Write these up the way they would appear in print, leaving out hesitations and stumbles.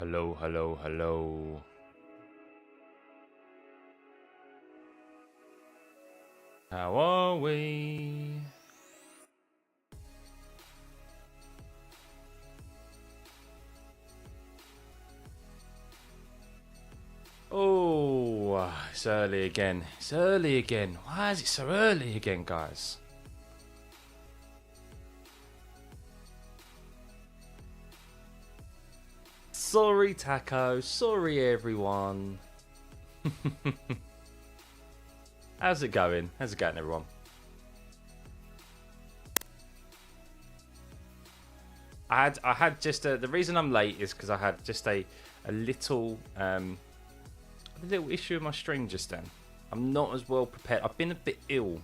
Hello, hello, hello. How are we? Oh, it's early again. It's early again. Why is it so early again, guys? Sorry, Taco. Sorry, everyone. How's it going? How's it going, everyone? I had just the reason I'm late is because I had just a little issue with my stream just then. I'm not as well prepared. I've been a bit ill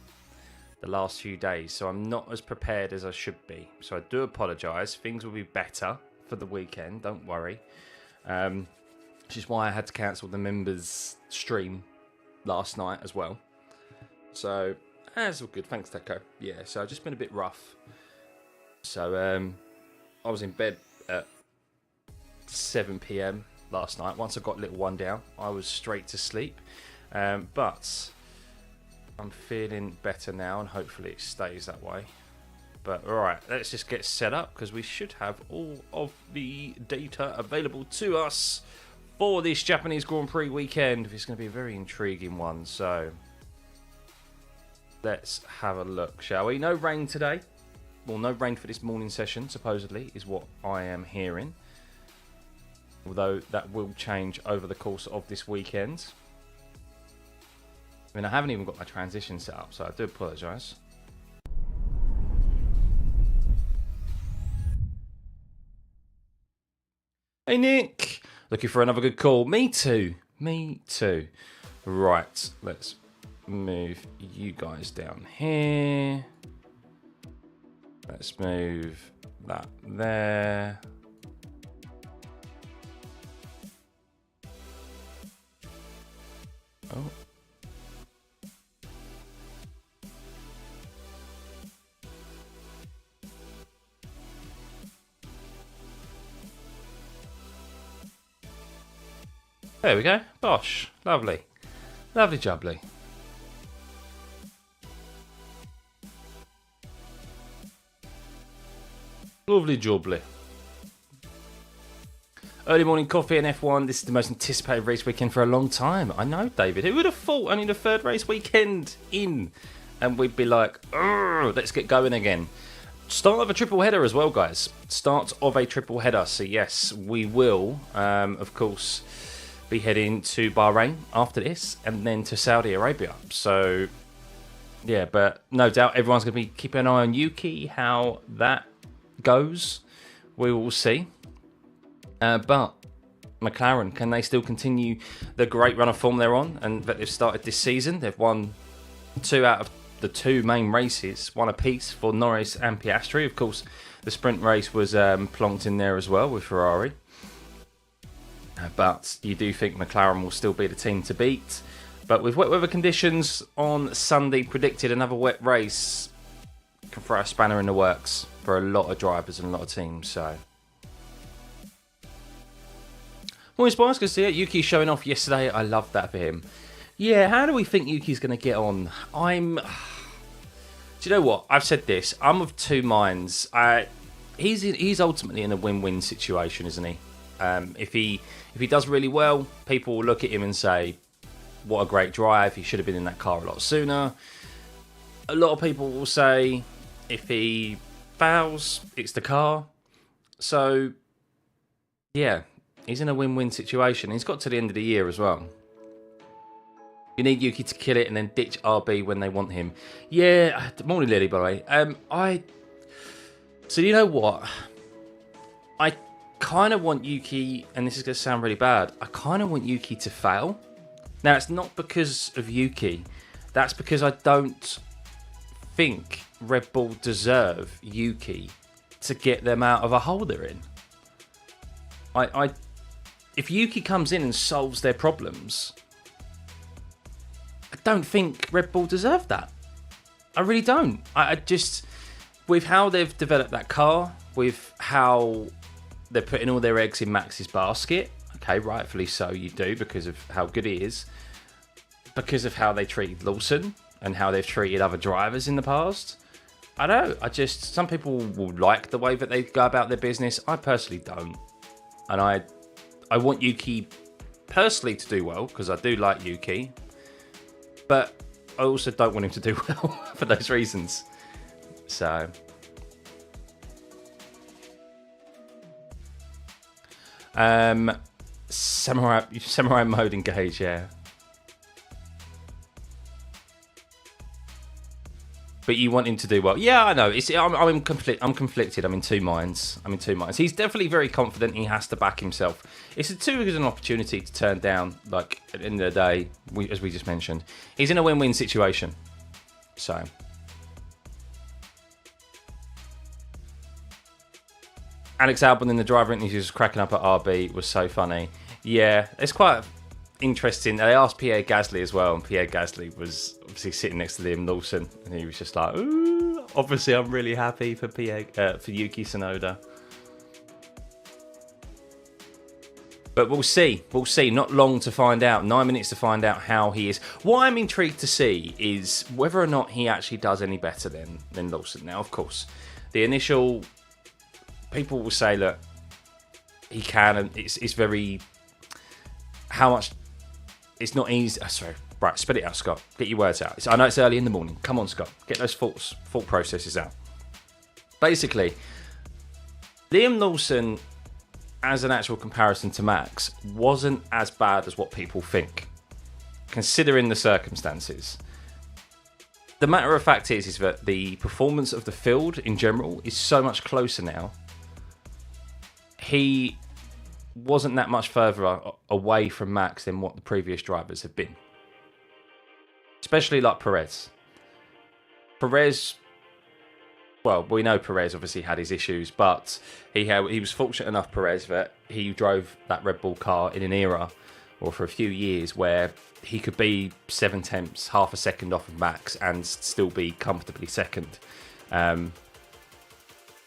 the last few days, so I'm not as prepared as I should be. So I do apologise. Things will be better for the weekend. Don't worry. Which is why I had to cancel the members stream last night as well. So that's all good. Thanks, Teco. Yeah. So I've just been a bit rough. So I was in bed at 7 p.m. last night. Once I got little one down, I was straight to sleep. But I'm feeling better now, and hopefully it stays that way. But alright, let's just get set up, because we should have all of the data available to us for this Japanese Grand Prix weekend. It's going to be a very intriguing one, so let's have a look, shall we? No rain today. Well, no rain for this morning session, supposedly, is what I am hearing. Although that will change over the course of this weekend. I mean, I haven't even got my transition set up, so I do apologise. Hey, Nick. Looking for another good call. Me too. Me too. Right, let's move you guys down here. Let's move that there. Oh. There we go. Bosh. Lovely. Lovely jubbly. Lovely jubbly. Early morning coffee and F1. This is the most anticipated race weekend for a long time. I know, David. Who would have thought only the third race weekend in? And we'd be like, let's get going again. Start of a triple header as well, guys. Start of a triple header. So, yes, we will, of course, be heading to Bahrain after this and then to Saudi Arabia. So, yeah, but no doubt everyone's going to be keeping an eye on Yuki, how that goes. We will see. But McLaren, can they still continue the great run of form they're on and that they've started this season? They've won 2 out of the 2 main races, 1 apiece for Norris and Piastri. Of course, the sprint race was plonked in there as well with Ferrari. But you do think McLaren will still be the team to beat. But with wet weather conditions on Sunday predicted, another wet race can throw a spanner in the works for a lot of drivers and a lot of teams. So, morning, Spice. Good to see it. Yuki showing off yesterday. I love that for him. Yeah, how do we think Yuki's going to get on? Do you know what? I've said this. I'm of two minds. He's ultimately in a win-win situation, isn't he? If he does really well, people will look at him and say, what a great drive. He should have been in that car a lot sooner. A lot of people will say, if he fails, it's the car. So, yeah, he's in a win-win situation. He's got to the end of the year as well. You need Yuki to kill it and then ditch RB when they want him. Yeah, morning Lily, by the way. So you know what? I kind of want Yuki, and this is going to sound really bad, I kind of want Yuki to fail. Now, it's not because of Yuki. That's because I don't think Red Bull deserve Yuki to get them out of a hole they're in. If Yuki comes in and solves their problems, I don't think Red Bull deserve that. I really don't. I just, with how they've developed that car, with how they're putting all their eggs in Max's basket. Okay, rightfully so, you do, because of how good he is. Because of how they treated Lawson and how they've treated other drivers in the past. I don't know. Some people will like the way that they go about their business. I personally don't. And I want Yuki personally to do well, because I do like Yuki. But I also don't want him to do well for those reasons. So... Samurai mode engage, yeah. But you want him to do well. Yeah, I know. I'm conflicted. I'm in two minds. He's definitely very confident. He has to back himself. It's too good an opportunity to turn down. Like, at the end of the day, as we just mentioned, he's in a win-win situation. So... Alex Albon in the driver interview was cracking up at RB was so funny. Yeah, it's quite interesting. They asked Pierre Gasly as well, and Pierre Gasly was obviously sitting next to Liam Lawson, and he was just like, "Ooh, obviously I'm really happy for Yuki Tsunoda." But we'll see. We'll see. Not long to find out. 9 minutes to find out how he is. What I'm intrigued to see is whether or not he actually does any better than Lawson. Now, of course, the initial... People will say, look, he can, and it's very... How much... It's not easy... sorry. Right, spit it out, Scott. Get your words out. I know it's early in the morning. Come on, Scott. Get those thought processes out. Basically, Liam Lawson, as an actual comparison to Max, wasn't as bad as what people think, considering the circumstances. The matter of fact is that the performance of the field in general is so much closer now. He wasn't that much further away from Max than what the previous drivers have been. Especially like Perez. Well, we know Perez obviously had his issues, but he was fortunate enough, Perez, that he drove that Red Bull car in an era, or for a few years, where he could be 0.7, half a second off of Max and still be comfortably second.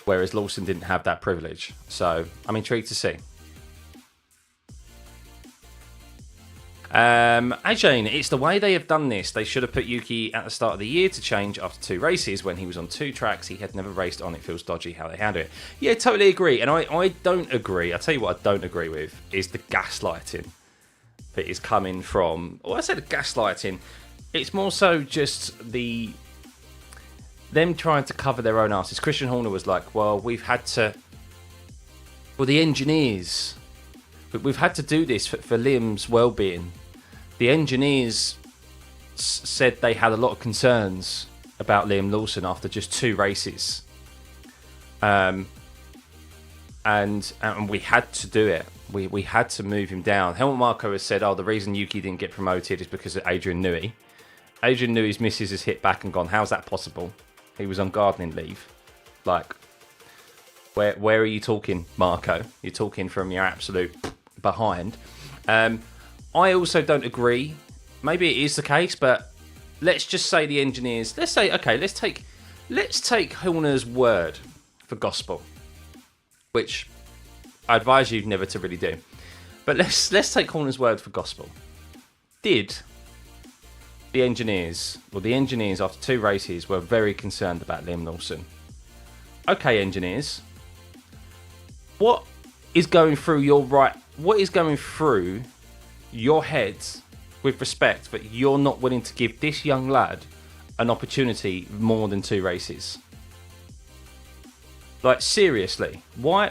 Whereas Lawson didn't have that privilege. So I'm intrigued to see. Ajane, it's the way they have done this. They should have put Yuki at the start of the year to change after 2 races. When he was on 2 tracks, he had never raced on. It feels dodgy how they handle it. Yeah, totally agree. And I don't agree. I'll tell you what I don't agree with is the gaslighting that is coming from... Well, I said gaslighting. It's more so just them trying to cover their own asses. Christian Horner was like, well, we've had to... Well, the engineers... We've had to do this for Liam's well-being. The engineers said they had a lot of concerns about Liam Lawson after just 2 races. And we had to do it. We had to move him down. Helmut Marko has said, the reason Yuki didn't get promoted is because of Adrian Newey. Adrian Newey's missus has hit back and gone, how's that possible? He was on gardening leave. Like, where are you talking, Marko? You're talking from your absolute behind. I also don't agree. Maybe it is the case, but let's just say the engineers... Let's say, okay, let's take Horner's word for gospel, which I advise you never to really do. But let's take Horner's word for gospel. Did the engineers after 2 races were very concerned about Liam Lawson? Okay, engineers, what is going through your heads with respect that you're not willing to give this young lad an opportunity more than 2 races? Like, seriously, why?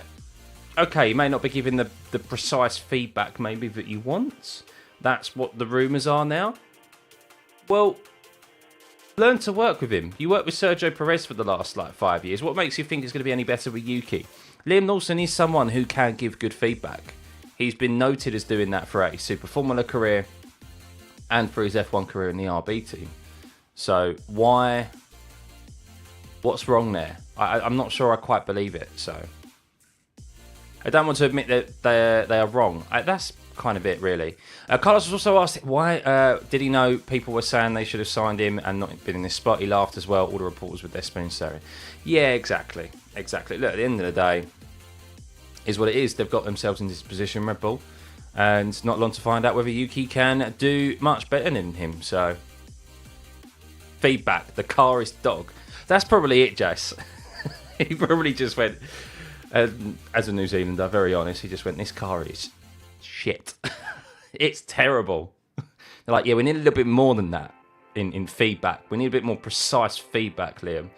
Okay, you may not be giving the precise feedback maybe that you want. That's what the rumours are now. Well, learn to work with him. You worked with Sergio Perez for the last 5 years. What makes you think it's going to be any better with Yuki? Liam Lawson is someone who can give good feedback. He's been noted as doing that for a Super Formula career and for his F1 career in the RB team. So what's wrong there? I'm not sure I quite believe it. So I don't want to admit that they are wrong. That's kind of it, really. Carlos was also asked why did he know people were saying they should have signed him and not been in this spot. He laughed as well. All the reporters with their spoon staring. Yeah, exactly. Look, at the end of the day, is what it is. They've got themselves in this position, Red Bull, and not long to find out whether Yuki can do much better than him. So, feedback: the car is dog. That's probably it, Jace. He probably just went, as a New Zealander, very honest, he just went, this car is shit. It's terrible. They're like, yeah, we need a little bit more than that in feedback. We need a bit more precise feedback, Liam.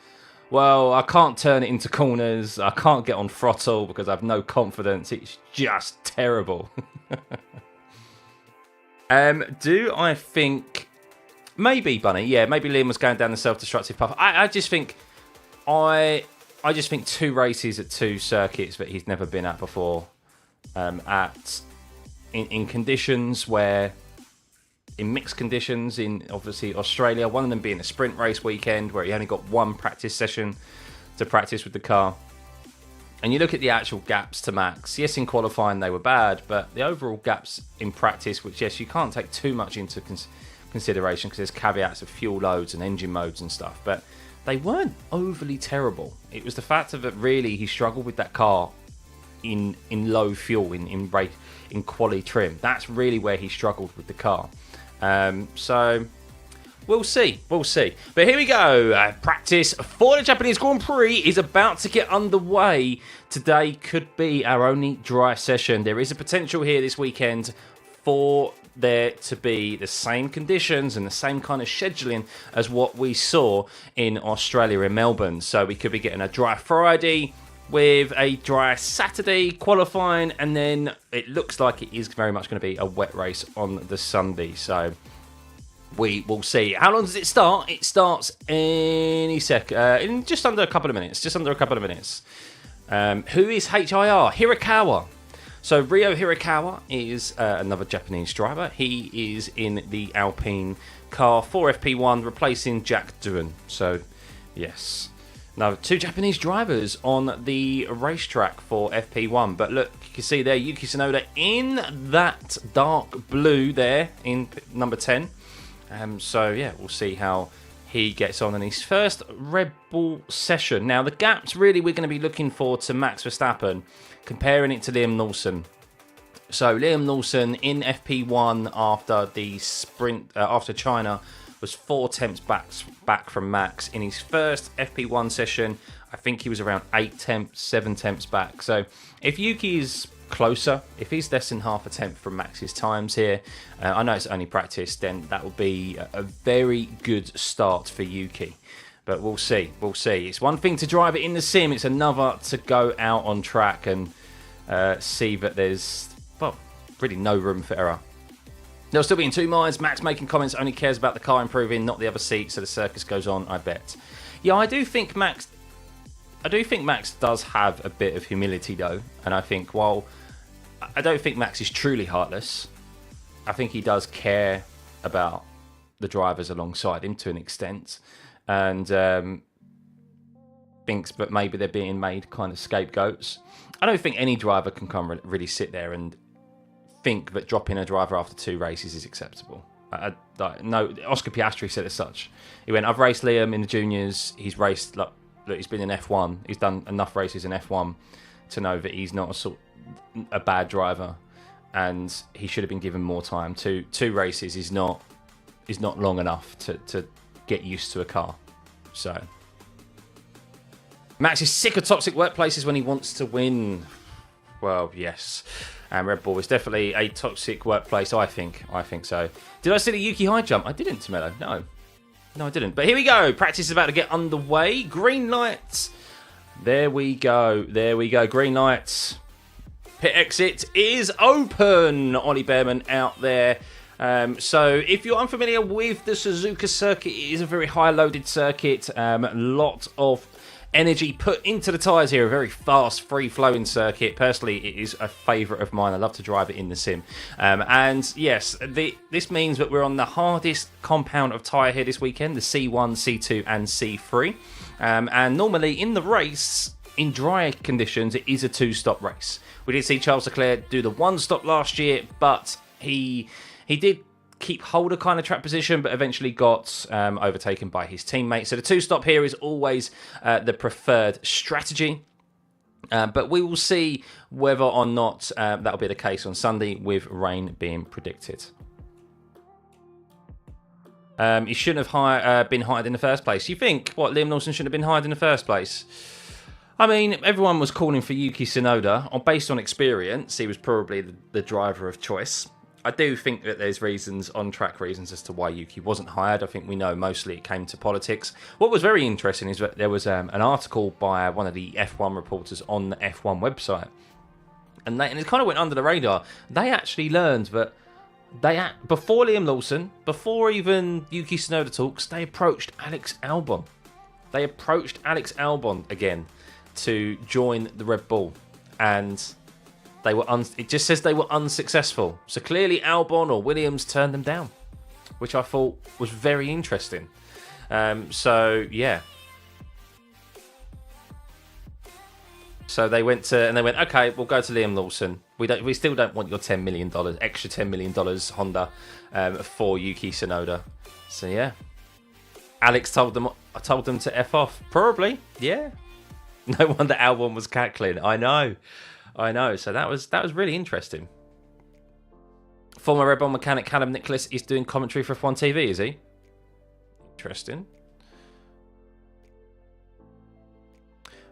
Well, I can't turn it into corners. I can't get on throttle because I have no confidence. It's just terrible. Do I think... Maybe, Bunny. Yeah, maybe Liam was going down the self-destructive path. I just think... I just think 2 races at 2 circuits that he's never been at before. In conditions where... In mixed conditions, in obviously Australia, one of them being a sprint race weekend where he only got 1 practice session to practice with the car. And you look at the actual gaps to Max. Yes, in qualifying they were bad, but the overall gaps in practice, which yes, you can't take too much into consideration because there's caveats of fuel loads and engine modes and stuff, but they weren't overly terrible. It was the fact of it really he struggled with that car in low fuel, in quali trim. That's really where he struggled with the car. So we'll see. But here we go. Practice for the Japanese Grand Prix is about to get underway. Today could be our only dry session. There is a potential here this weekend for there to be the same conditions and the same kind of scheduling as what we saw in Australia in Melbourne. So we could be getting a dry Friday with a dry Saturday qualifying, and then it looks like it is very much going to be a wet race on the Sunday. So we will see. How long does it start? It starts any in just under a couple of minutes. Who is HIR? Hirakawa. So Ryo Hirakawa is another Japanese driver. He is in the Alpine car for FP1, replacing Jack Doohan. So yes. Now, 2 Japanese drivers on the racetrack for FP1. But look, you can see there Yuki Tsunoda in that dark blue there in number 10. So, yeah, we'll see how he gets on in his first Red Bull session. Now, the gaps really we're going to be looking for to Max Verstappen, comparing it to Liam Lawson. So, Liam Lawson in FP1 after the sprint, after China, was 4 tenths back from Max. In his first FP1 session, I think he was around 8 tenths, 7 tenths back. So if Yuki is closer, if he's less than half a tenth from Max's times here, I know it's only practice, then that will be a very good start for Yuki. But we'll see. It's one thing to drive it in the sim, it's another to go out on track and see that there's, well, really no room for error. There'll still be in 2 minds. Max making comments, only cares about the car improving, not the other seat, so the circus goes on, I bet. Yeah, I do think Max does have a bit of humility, though. And I think, while I don't think Max is truly heartless, I think he does care about the drivers alongside him to an extent. And thinks that maybe they're being made kind of scapegoats. I don't think any driver can really sit there and think that dropping a driver after 2 races is acceptable. No, Oscar Piastri said as such. He went, I've raced Liam in the juniors. He's raced, look, he's been in F1. He's done enough races in F1 to know that he's not a bad driver, and he should have been given more time. Two races is not long enough to get used to a car. So Max is sick of toxic workplaces when he wants to win. Well, yes. And Red Bull is definitely a toxic workplace, I think. I think so. Did I see the Yuki high jump? I didn't, Tomello. No, I didn't. But here we go. Practice is about to get underway. Green lights. There we go. Green lights. Pit exit is open. Ollie Behrman out there. So if you're unfamiliar with the Suzuka circuit, it is a very high-loaded circuit. Lot of energy put into the tyres here. A very fast, free-flowing circuit. Personally, it is a favourite of mine. I love to drive it in the sim. And yes, this means that we're on the hardest compound of tyre here this weekend, the C1, C2 and C3. And normally in the race, in dry conditions, it is a 2-stop race. We did see Charles Leclerc do the 1-stop last year, but he did keep hold of kind of track position, but eventually got overtaken by his teammate. So the 2-stop here is always the preferred strategy. But we will see whether or not that'll be the case on Sunday, with rain being predicted. He shouldn't have been hired in the first place. You think, what, Liam Lawson shouldn't have been hired in the first place? I mean, everyone was calling for Yuki Tsunoda. Based on experience, he was probably the driver of choice. I do think that there's reasons, on-track reasons, as to why Yuki wasn't hired. I think we know mostly it came to politics. What was very interesting is that there was an article by one of the F1 reporters on the F1 website. And it kind of went under the radar. They actually learned that before Liam Lawson, before even Yuki Tsunoda talks, they approached Alex Albon. They approached Alex Albon again to join the Red Bull. And they were it just says they were unsuccessful. So clearly Albon or Williams turned them down, which I thought was very interesting. So yeah. So they went, okay, we'll go to Liam Lawson. We still don't want your $10 million, extra $10 million Honda for Yuki Tsunoda. So yeah. Alex told them to F off. Probably, yeah. No wonder Albon was cackling. I know. So that was really interesting. Former Red Bull mechanic Callum Nicholas is doing commentary for F1 TV, is he? Interesting.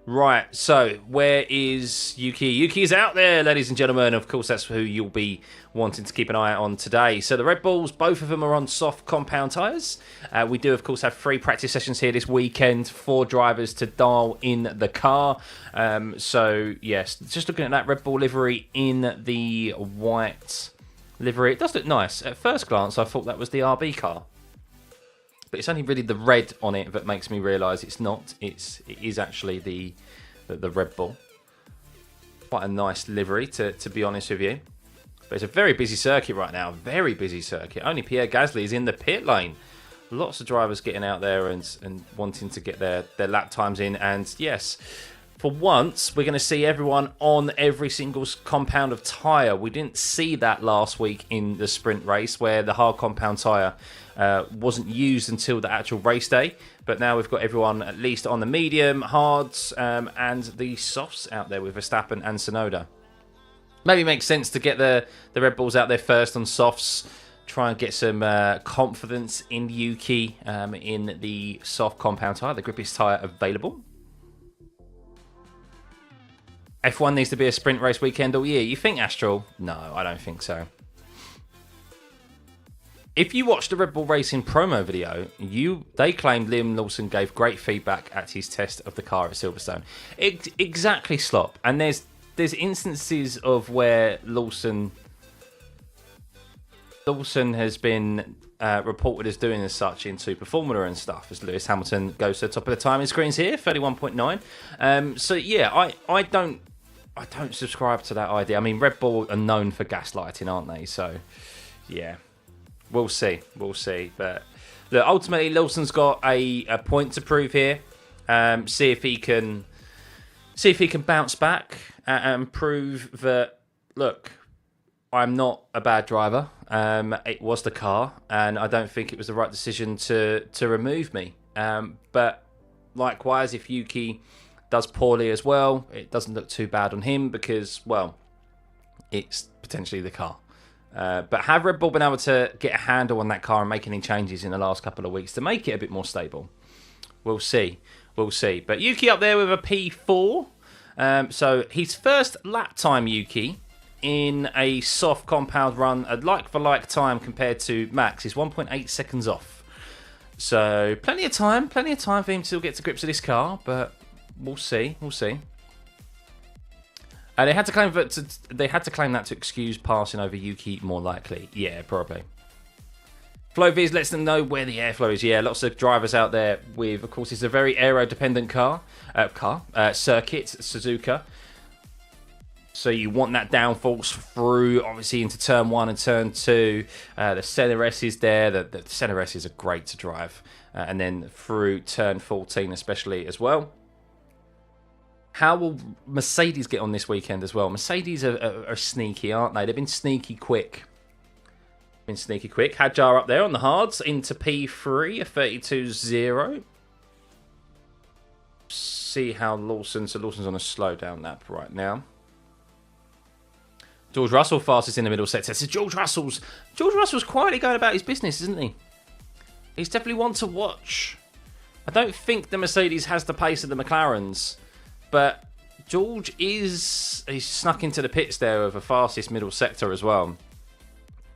Right, so where is Yuki? Yuki is out there, ladies and gentlemen. Of course, that's who you'll be wanting to keep an eye on today. So the Red Bulls, both of them are on soft compound tyres. We do, of course, have 3 practice sessions here this weekend for drivers to dial in the car. So, yes, just looking at that Red Bull livery in the white livery. It does look nice. At first glance, I thought that was the RB car. But it's only really the red on it that makes me realise it's not. It is actually the Red Bull. Quite a nice livery, to be honest with you. But it's a very busy circuit right now. Very busy circuit. Only Pierre Gasly is in the pit lane. Lots of drivers getting out there and wanting to get their lap times in. And yes, for once, we're going to see everyone on every single compound of tyre. We didn't see that last week in the sprint race, where the hard compound tyre wasn't used until the actual race day. But now we've got everyone at least on the medium, hards, and the softs out there with Verstappen and Tsunoda. Maybe makes sense to get the Red Bulls out there first on softs. Try and get some confidence in Yuki in the soft compound tyre, the grippiest tyre available. F1 needs to be a sprint race weekend all year. You think, Astral? No, I don't think so. If you watched the Red Bull Racing promo video, they claimed Liam Lawson gave great feedback at his test of the car at Silverstone. Exactly, Slop. And there's instances of where Lawson has been reported as doing as such in Super Formula and stuff, as Lewis Hamilton goes to the top of the timing screens here, 31.9. So yeah, I don't subscribe to that idea. I mean, Red Bull are known for gaslighting, aren't they? So yeah, we'll see. But look, ultimately, Lawson's got a point to prove here. See if he can bounce back and prove that, look, I'm not a bad driver. It was the car, and I don't think it was the right decision to remove me. But likewise, if Yuki does poorly as well, it doesn't look too bad on him because, well, it's potentially the car. But have Red Bull been able to get a handle on that car and make any changes in the last couple of weeks to make it a bit more stable? We'll see. But Yuki up there with a P4. So his first lap time, Yuki, in a soft compound run, a like-for-like time compared to Max, is 1.8 seconds off. So plenty of time for him to still get to grips with this car, but we'll see. They had to claim that to excuse passing over Yuki more likely. Yeah, probably. FlowViz lets them know where the airflow is. Yeah, lots of drivers out there with, of course, it's a very aero-dependent circuit, Suzuka. So you want that downforce through, obviously, into turn 1 and turn 2. The center S is there. The center S are great to drive. And then through turn 14 especially as well. How will Mercedes get on this weekend as well? Mercedes are sneaky, aren't they? They've been sneaky quick. Hadjar up there on the hards into P3, a 32.0. see how Lawson... So Lawson's on a slowdown lap right now. George Russell fastest in the middle sector. So George Russell's quietly going about his business, isn't he? He's definitely one to watch. I don't think the Mercedes has the pace of the McLarens, but George he's snuck into the pits there of the fastest middle sector as well.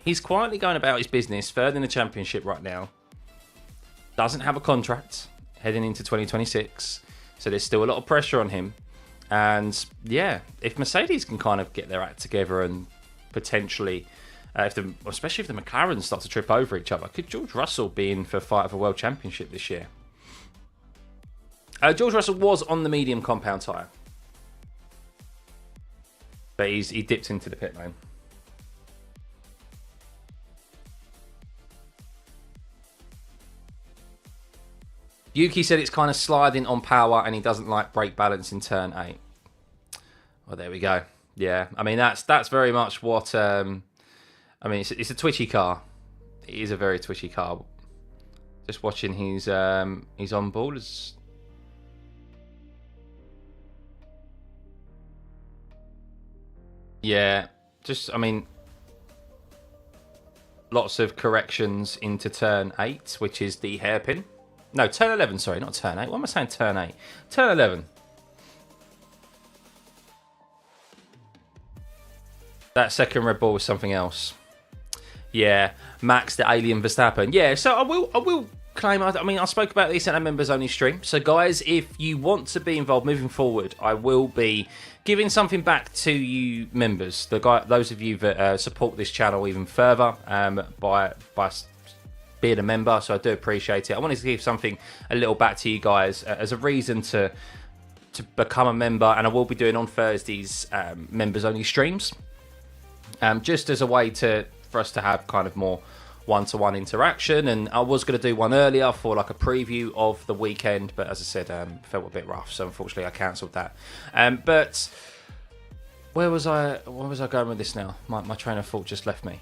He's quietly going about his business, third in the championship right now. Doesn't have a contract heading into 2026, so there's still a lot of pressure on him. And yeah, if Mercedes can kind of get their act together and potentially, especially if the McLarens start to trip over each other, could George Russell be in for a fight of a world championship this year? George Russell was on the medium compound tyre, but he dipped into the pit lane. Yuki said it's kind of sliding on power and he doesn't like brake balance in turn 8. Well, there we go. Yeah, I mean, that's very much what... I mean, it's a twitchy car. It is a very twitchy car. Just watching his on board. Yeah, just, I mean... Lots of corrections into turn 8, which is the hairpin. No, turn 11, sorry, not turn 8. What am I saying, turn 8? Turn 11. That second Red Bull was something else. Yeah, Max the Alien Verstappen. Yeah, so I will claim, I mean, I spoke about this in a members only stream. So guys, if you want to be involved moving forward, I will be giving something back to you members. Those of you that support this channel even further by being a member, so I do appreciate it. I wanted to give something a little back to you guys as a reason to become a member, and I will be doing on Thursdays members only streams, just as a way for us to have kind of more one-to-one interaction. And I was going to do one earlier for like a preview of the weekend, but as I said, felt a bit rough, so unfortunately I cancelled that. But where was I going with this now? My train of thought just left me.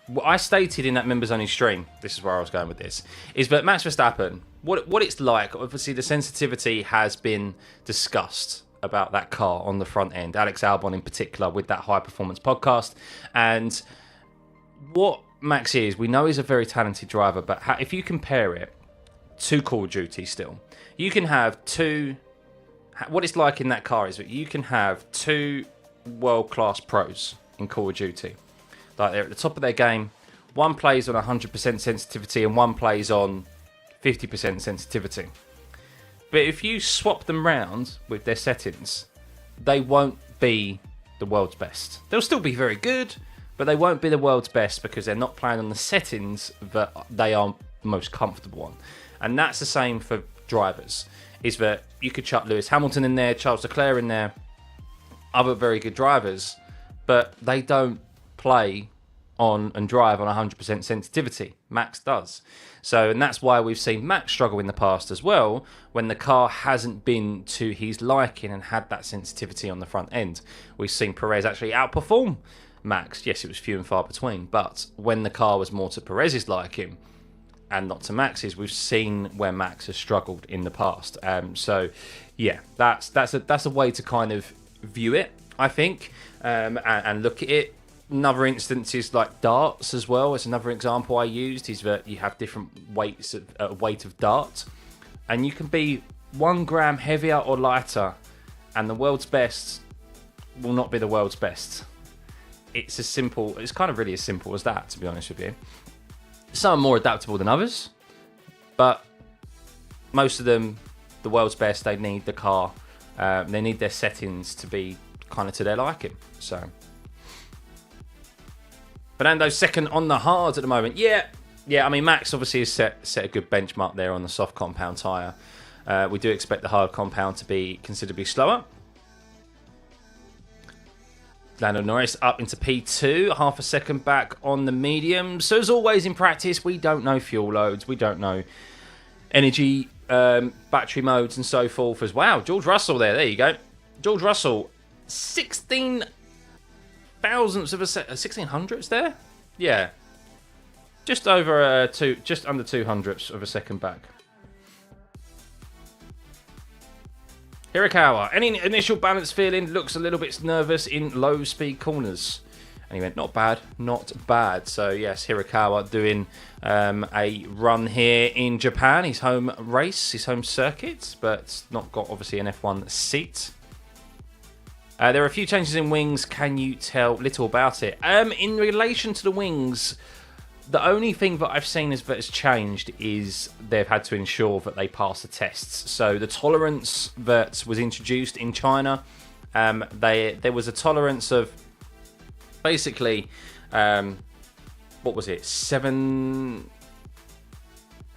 What I stated in that members only stream, this is where I was going with this, is that Max Verstappen, what it's like, obviously the sensitivity has been discussed about that car on the front end, Alex Albon in particular with that high performance podcast. And what Max is, we know he's a very talented driver, but if you compare it to Call of Duty still, you can have what it's like in that car is that you can have two world-class pros in Call of Duty. Like, they're at the top of their game. One plays on 100% sensitivity and one plays on 50% sensitivity. But if you swap them round with their settings, they won't be the world's best. They'll still be very good, but they won't be the world's best because they're not playing on the settings that they are most comfortable on. And that's the same for drivers, is that you could chuck Lewis Hamilton in there, Charles Leclerc in there, other very good drivers, but they don't play on and drive on 100% sensitivity. Max does. So, and that's why we've seen Max struggle in the past as well, when the car hasn't been to his liking and had that sensitivity on the front end. We've seen Perez actually outperform Max. Yes, it was few and far between, but when the car was more to Perez's liking and not to Max's, we've seen where Max has struggled in the past. So, yeah, that's a way to kind of view it, I think, and look at it. Another instance is like darts as well. It's another example I used, is that you have different weight of dart, and you can be 1 gram heavier or lighter, and the world's best will not be the world's best. It's kind of really as simple as that, to be honest with you. Some are more adaptable than others, but most of them, the world's best, they need the car, they need their settings to be kind of to their liking. So Fernando's second on the hards at the moment. Yeah. I mean, Max obviously has set a good benchmark there on the soft compound tyre. We do expect the hard compound to be considerably slower. Lando Norris up into P2, half a second back on the medium. So as always in practice, we don't know fuel loads. We don't know energy, battery modes and so forth as well. George Russell there you go. George Russell, 16 thousandths of a 1600ths there, yeah, just under 200ths of a second back. Hirakawa, any initial balance feeling? Looks a little bit nervous in low speed corners. And he went, not bad, not bad. So yes, Hirakawa doing a run here in Japan. His home race, his home circuit, but not got obviously an F1 seat. There are a few changes in wings. Can you tell little about it? In relation to the wings, the only thing that I've seen that has changed is they've had to ensure that they pass the tests. So the tolerance that was introduced in China, there was a tolerance of basically, what was it? 7.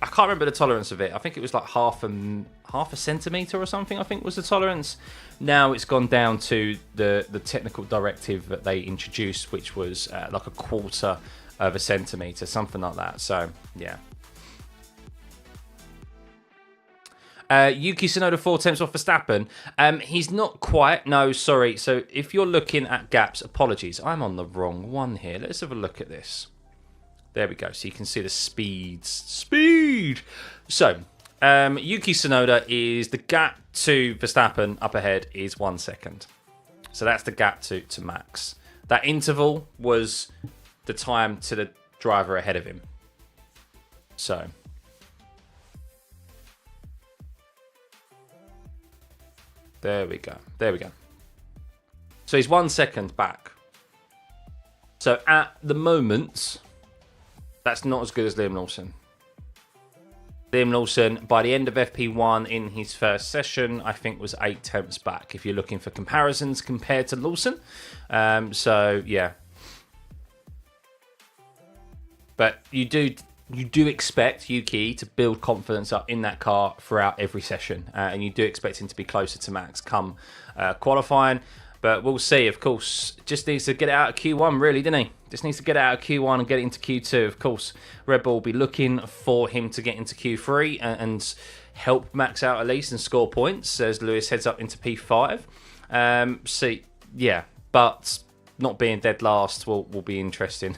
I can't remember the tolerance of it. I think it was like half a centimetre or something, I think was the tolerance. Now it's gone down to the technical directive that they introduced, which was like a quarter of a centimetre, something like that. So, yeah. Yuki Tsunoda 4 tenths off Verstappen. He's not quite. No, sorry. So if you're looking at gaps, apologies. I'm on the wrong one here. Let's have a look at this. There we go. So you can see the speeds. Speed! So, Yuki Tsunoda is the gap to Verstappen up ahead is 1 second. So that's the gap to Max. That interval was the time to the driver ahead of him. So. There we go. There we go. So he's 1 second back. So at the moment, that's not as good as Liam Lawson. Liam Lawson, by the end of FP1 in his first session, I think was 8 tenths back, if you're looking for comparisons compared to Lawson. So, yeah. But you do expect Yuki to build confidence up in that car throughout every session. And you do expect him to be closer to Max come qualifying. But we'll see, of course. Just needs to get it out of Q1, really, didn't he? Just needs to get it out of Q1 and get it into Q2. Of course, Red Bull will be looking for him to get into Q3 and help Max out at least and score points as Lewis heads up into P5. See, yeah, but not being dead last will be interesting.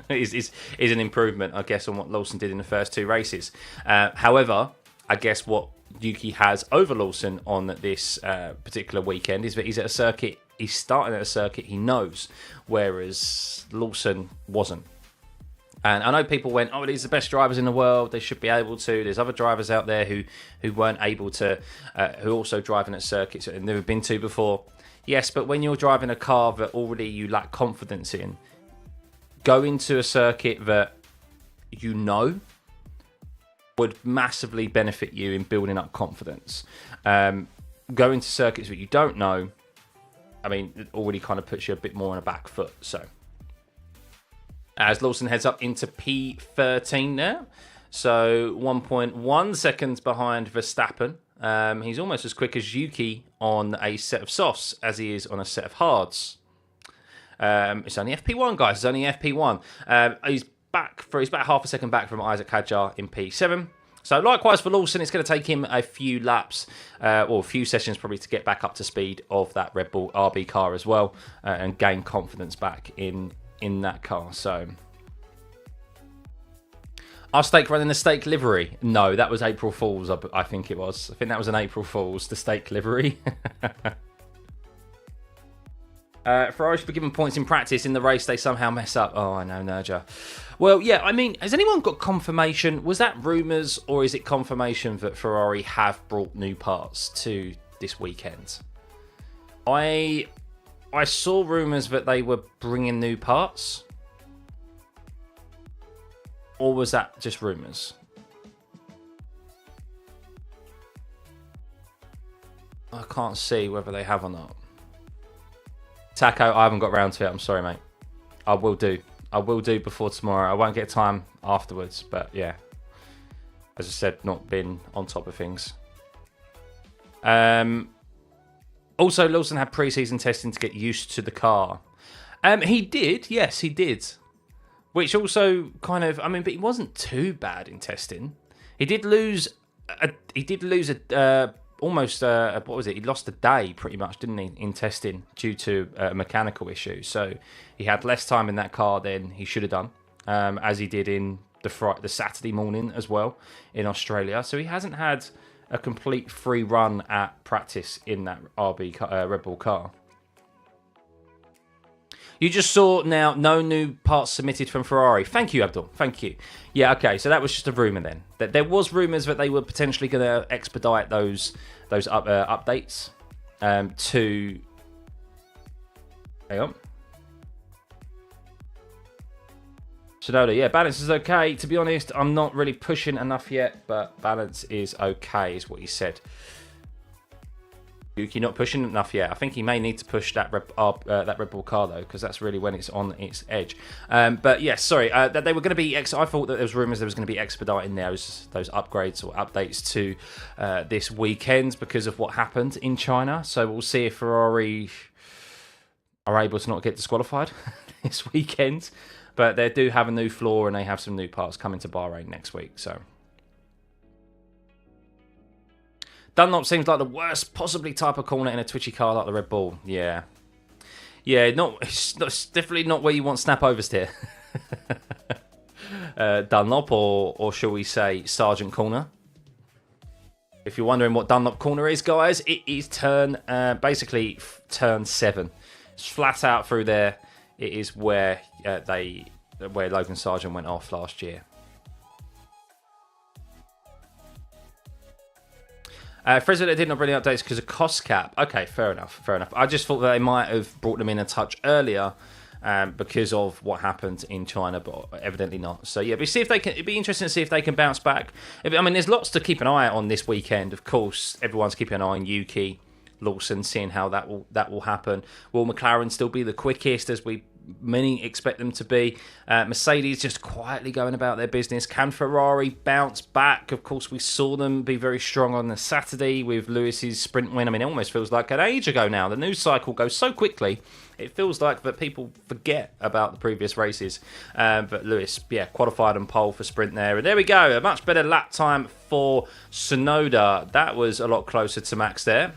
is an improvement, I guess, on what Lawson did in the first 2 races. However, I guess what Yuki has over Lawson on this particular weekend is that he's at a circuit. He's starting at a circuit he knows, whereas Lawson wasn't. And I know people went, oh, these are the best drivers in the world. They should be able to. There's other drivers out there who weren't able to, who are also driving at circuits that they've never been to before. Yes, but when you're driving a car that already you lack confidence in, go into a circuit that you know would massively benefit you in building up confidence. Go into circuits that you don't know, I mean, it already kind of puts you a bit more on a back foot. So, as Lawson heads up into P13 now, so 1.1 seconds behind Verstappen. He's almost as quick as Yuki on a set of softs as he is on a set of hards. It's only FP1, guys. It's only FP1. He's back half a second back from Isaac Hadjar in P7. So likewise for Lawson, it's going to take him a few laps or a few sessions probably to get back up to speed of that Red Bull RB car as well and gain confidence back in that car. So, are Stake running the Stake livery? No, that was April Fool's, I think it was. I think that was an April Fool's, the Stake livery. Ferrari should be given points in practice. In the race, they somehow mess up. Oh, I know, Nerja. Well, yeah, I mean, has anyone got confirmation? Was that rumours or is it confirmation that Ferrari have brought new parts to this weekend? I saw rumours that they were bringing new parts. Or was that just rumours? I can't see whether they have or not. Taco, I haven't got round to it. I'm sorry, mate. I will do. I will do before tomorrow. I won't get time afterwards. But yeah, as I said, not been on top of things. Also, Lawson had pre-season testing to get used to the car. He did. Yes, he did. Which also kind of, I mean, but he wasn't too bad in testing. He did lose. Almost, what was it? He lost a day pretty much, didn't he, in testing due to a mechanical issue. So he had less time in that car than he should have done, as he did in the Saturday morning as well in Australia. So he hasn't had a complete free run at practice in that Red Bull car. You just saw now no new parts submitted from Ferrari. Thank you, Abdul. Thank you. Yeah, okay. So that was just a rumor then. That there was rumors that they were potentially going to expedite those updates to. Hang on. Tsunoda, yeah, balance is okay. To be honest, I'm not really pushing enough yet, but balance is okay, is what he said. Yuki not pushing enough yet. I think he may need to push that Red Bull car though, because that's really when it's on its edge. But yeah, sorry, that they were going to be. I thought that there was rumours there was going to be expediting those upgrades or updates to this weekend because of what happened in China. So we'll see if Ferrari are able to not get disqualified this weekend. But they do have a new floor and they have some new parts coming to Bahrain next week. So. Dunlop seems like the worst possibly type of corner in a twitchy car like the Red Bull. Yeah. Yeah, it's definitely not where you want snap oversteer. Dunlop, or shall we say Sergeant Corner. If you're wondering what Dunlop Corner is, guys, it is basically turn 7. It's flat out through there. It is where where Logan Sargent went off last year. Frizzer did not bring the updates because of cost cap. Okay, fair enough. I just thought that they might have brought them in a touch earlier because of what happened in China, but evidently not. So yeah, but see if they can. It'd be interesting to see if they can bounce back. I mean, there's lots to keep an eye on this weekend. Of course, everyone's keeping an eye on Yuki, Lawson, seeing how that will happen. Will McLaren still be the quickest as many expect them to be? Mercedes just quietly going about their business. Can Ferrari bounce back? Of course, we saw them be very strong on the Saturday with Lewis's sprint win. I mean, it almost feels like an age ago now. The news cycle goes so quickly. It feels like that people forget about the previous races. But Lewis, yeah, qualified and pole for sprint there. And there we go. A much better lap time for Tsunoda. That was a lot closer to Max there.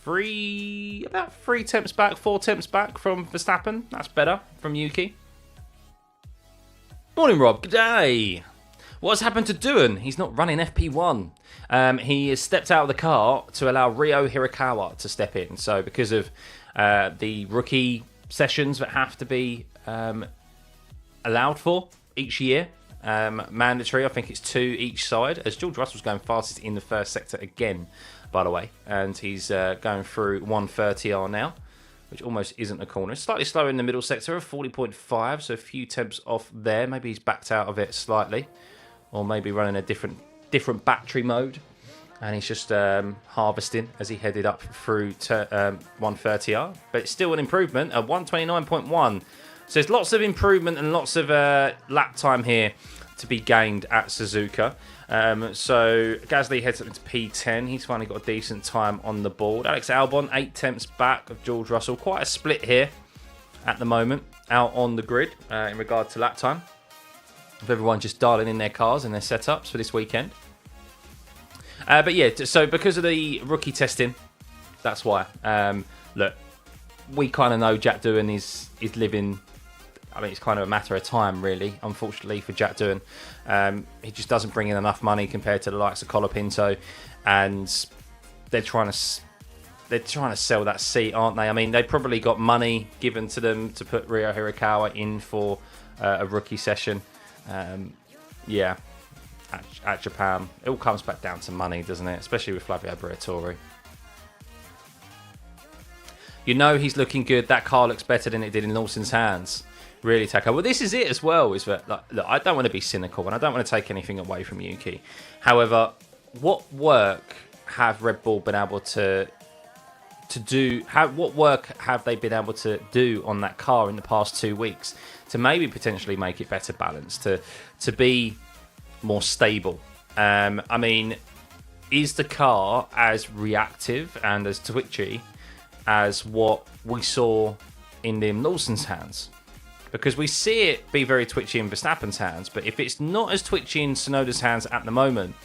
About 3 temps back, 4 temps back from Verstappen. That's better from Yuki. Morning, Rob. Good day. What's happened to Doohan? He's not running FP1. He has stepped out of the car to allow Ryo Hirakawa to step in. So because of the rookie sessions that have to be allowed for each year, mandatory, I think it's 2 each side, as George Russell's going fastest in the first sector again, by the way, and he's going through 130R now, which almost isn't a corner. It's slightly slower in the middle sector of 40.5, so a few temps off there. Maybe he's backed out of it slightly, or maybe running a different battery mode, and he's just harvesting as he headed up through 130R. But it's still an improvement at 129.1. So there's lots of improvement and lots of lap time here to be gained at Suzuka. So Gasly heads up into P10. He's finally got a decent time on the board. Alex Albon, 8 temps back of George Russell. Quite a split here at the moment out on the grid in regard to lap time. With everyone just dialing in their cars and their setups for this weekend. But yeah, so because of the rookie testing, that's why. Look, we kind of know Jack Doohan is living. I mean, it's kind of a matter of time, really, unfortunately, for Jack Doohan. He just doesn't bring in enough money compared to the likes of Colapinto, and they're trying to sell that seat, aren't they? I mean, they probably got money given to them to put Ryo Hirakawa in for a rookie session. Yeah, at Japan. It all comes back down to money, doesn't it? Especially with Flavio Briatore. You know he's looking good. That car looks better than it did in Lawson's hands. Really take over. Well, this is it as well. Is that, like, look, I don't want to be cynical and I don't want to take anything away from Yuki. However, what work have Red Bull been able to do? What work have they been able to do on that car in the past 2 weeks to maybe potentially make it better balanced, to be more stable? I mean, is the car as reactive and as twitchy as what we saw in Liam Lawson's hands? Because we see it be very twitchy in Verstappen's hands, but if it's not as twitchy in Tsunoda's hands at the moment,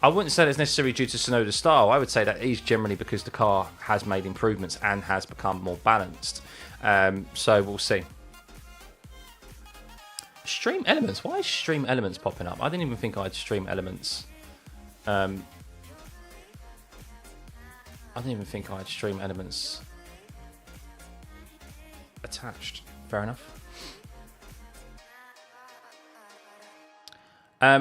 I wouldn't say that's necessarily due to Tsunoda's style. I would say that is generally because the car has made improvements and has become more balanced. So we'll see. Stream Elements. Why is Stream Elements popping up? I didn't even think I had Stream Elements I didn't even think I had stream elements attached. Fair enough.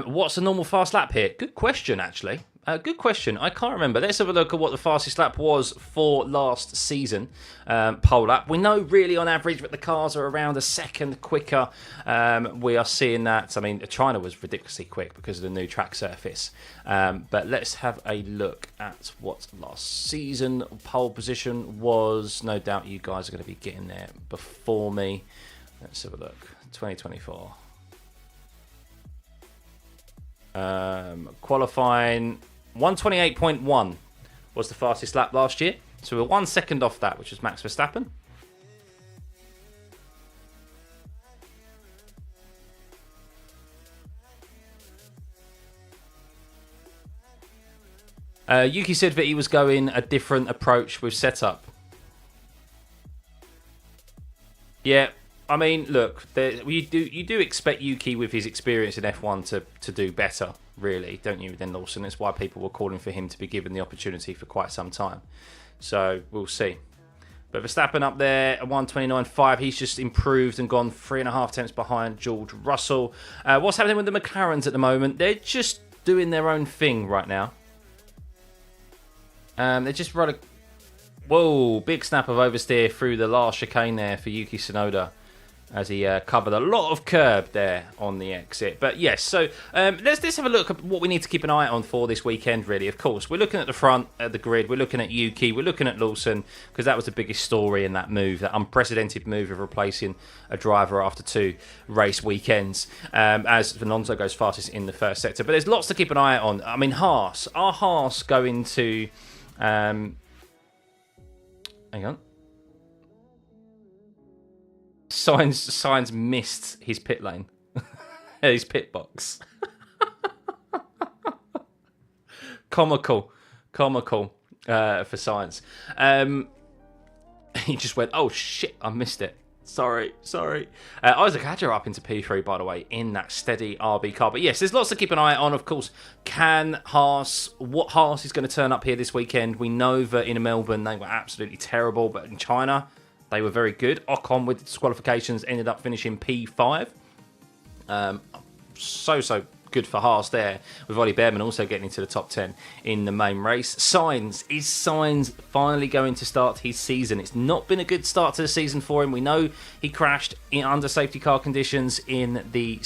What's a normal fast lap here? Good question, actually. Good question. I can't remember. Let's have a look at what the fastest lap was for last season. Pole lap. We know really on average that the cars are around a second quicker. We are seeing that. I mean, China was ridiculously quick because of the new track surface. But let's have a look at what last season pole position was. No doubt you guys are going to be getting there before me. Let's have a look. 2024. Qualifying 128.1 was the fastest lap last year. So we're 1 second off that, which was Max Verstappen. Yuki said that he was going a different approach with setup. Yeah. I mean, look, you do expect Yuki with his experience in F1 to do better, really, don't you, than Lawson? That's why people were calling for him to be given the opportunity for quite some time. So, we'll see. But Verstappen up there at 129.5, he's just improved and gone 3.5 tenths behind George Russell. What's happening with the McLarens at the moment? They're just doing their own thing right now. They're just running... Whoa, big snap of oversteer through the last chicane there for Yuki Tsunoda, as he covered a lot of curb there on the exit. But yes, so let's have a look at what we need to keep an eye on for this weekend, really. Of course, we're looking at the front of the grid. We're looking at Yuki. We're looking at Lawson, because that was the biggest story in that move, that unprecedented move of replacing a driver after 2 race weekends, as Alonso goes fastest in the first sector. But there's lots to keep an eye on. I mean, Haas. Are Haas going to... hang on. Sainz missed his pit lane. His pit box. Comical for Sainz. He just went, oh shit, I missed it. Sorry. Isaac Hadjar up into P3, by the way, in that steady RB car. But yes, there's lots to keep an eye on, of course. What Haas is going to turn up here this weekend? We know that in Melbourne they were absolutely terrible, but in China they were very good. Ocon with disqualifications ended up finishing P5. So good for Haas there, with Ollie Bearman also getting into the top 10 in the main race. Is Sainz finally going to start his season? It's not been a good start to the season for him. We know he crashed under safety car conditions in the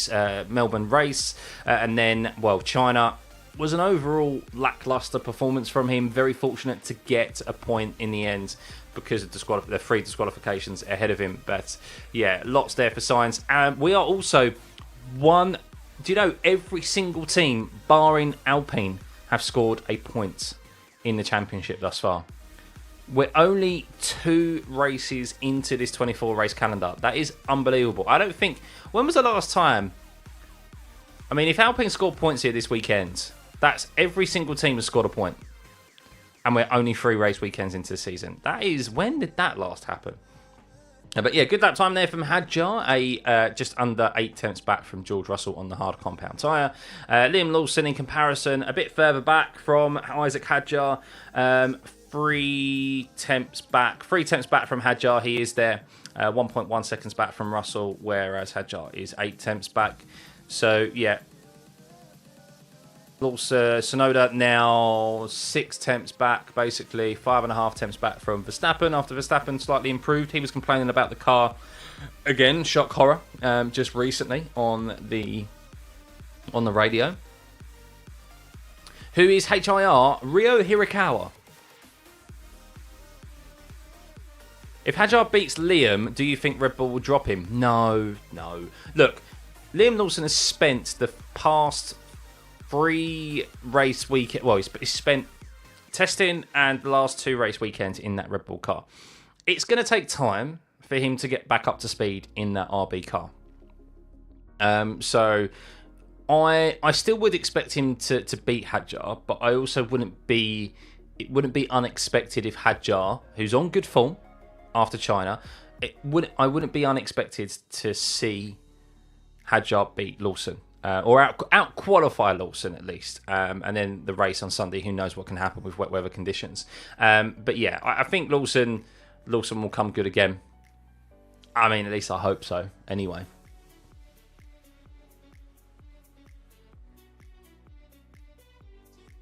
Melbourne race, and then, well, China was an overall lackluster performance from him. Very fortunate to get a point in the end because of the 3 disqualifications ahead of him. But yeah, lots there for Sainz. We are also one... Do you know every single team, barring Alpine, have scored a point in the championship thus far? We're only 2 races into this 24-race calendar. That is unbelievable. I don't think... When was the last time? I mean, if Alpine scored points here this weekend, that's every single team has scored a point. And we're only 3 race weekends into the season. That is... When did that last happen? But yeah, good lap time there from Hadjar, just under 8 tenths back from George Russell on the hard compound tyre. Liam Lawson in comparison, a bit further back from Isaac Hadjar, 3 tenths back from Hadjar. He is there, 1.1 seconds back from Russell, whereas Hadjar is 8 tenths back. So yeah, Tsunoda now 6 tenths back, basically 5.5 tenths back from Verstappen. After Verstappen slightly improved, he was complaining about the car again, shock horror, just recently on the radio. Who is HIR? Ryo Hirakawa. If Hadjar beats Liam, do you think Red Bull will drop him? No. Look, Liam Lawson has spent the past 3 race weekend. Well, he's spent testing and the last 2 race weekends in that Red Bull car. It's going to take time for him to get back up to speed in that RB car. So I still would expect him to beat Hadjar, but I also wouldn't be unexpected if Hadjar, who's on good form after China, I wouldn't be unexpected to see Hadjar beat Lawson. or out qualify Lawson at least, and then the race on Sunday. Who knows what can happen with wet weather conditions? But yeah, I think Lawson will come good again. I mean, at least I hope so. Anyway.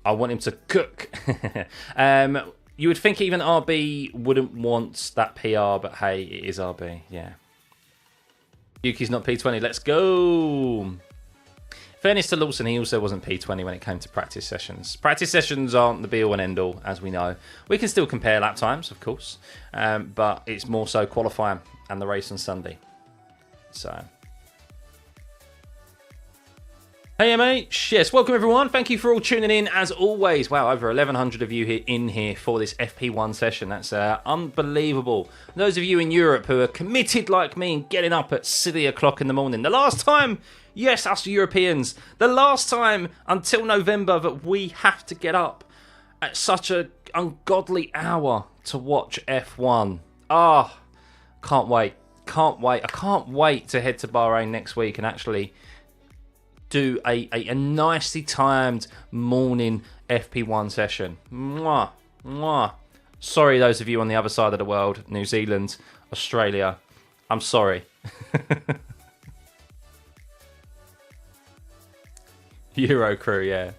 I want him to cook. You would think even RB wouldn't want that PR, but hey, it is RB. Yeah. Yuki's not P20. Let's go. Fairness to Lawson, he also wasn't P20 when it came to practice sessions. Practice sessions aren't the be-all and end-all, as we know. We can still compare lap times, of course, but it's more so qualifying and the race on Sunday. So... Hey mate, yes, welcome everyone. Thank you for all tuning in as always. Wow, over 1,100 of you in here for this FP1 session. That's unbelievable. Those of you in Europe who are committed like me and getting up at silly o'clock in the morning. The last time, yes, us Europeans, the last time until November that we have to get up at such an ungodly hour to watch F1. Ah, can't wait. Can't wait. I can't wait to head to Bahrain next week and actually do a nicely timed morning FP1 session. Mwah, mwah. Sorry, those of you on the other side of the world, New Zealand, Australia. I'm sorry. Euro crew, yeah.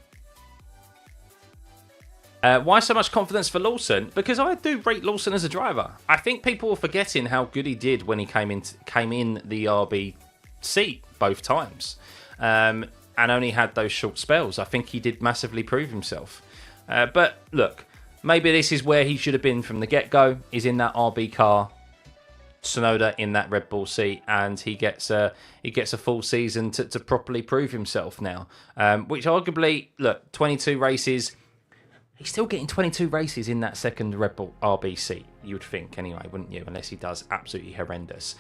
Why so much confidence for Lawson? Because I do rate Lawson as a driver. I think people are forgetting how good he did when he came in the RB seat both times. And only had those short spells. I think he did massively prove himself. But look, maybe this is where he should have been from the get-go. He's in that RB car, Tsunoda in that Red Bull seat, and he gets a full season to properly prove himself now. Which arguably, look, 22 races. He's still getting 22 races in that second Red Bull RB seat, you would think anyway, wouldn't you? Unless he does absolutely horrendous.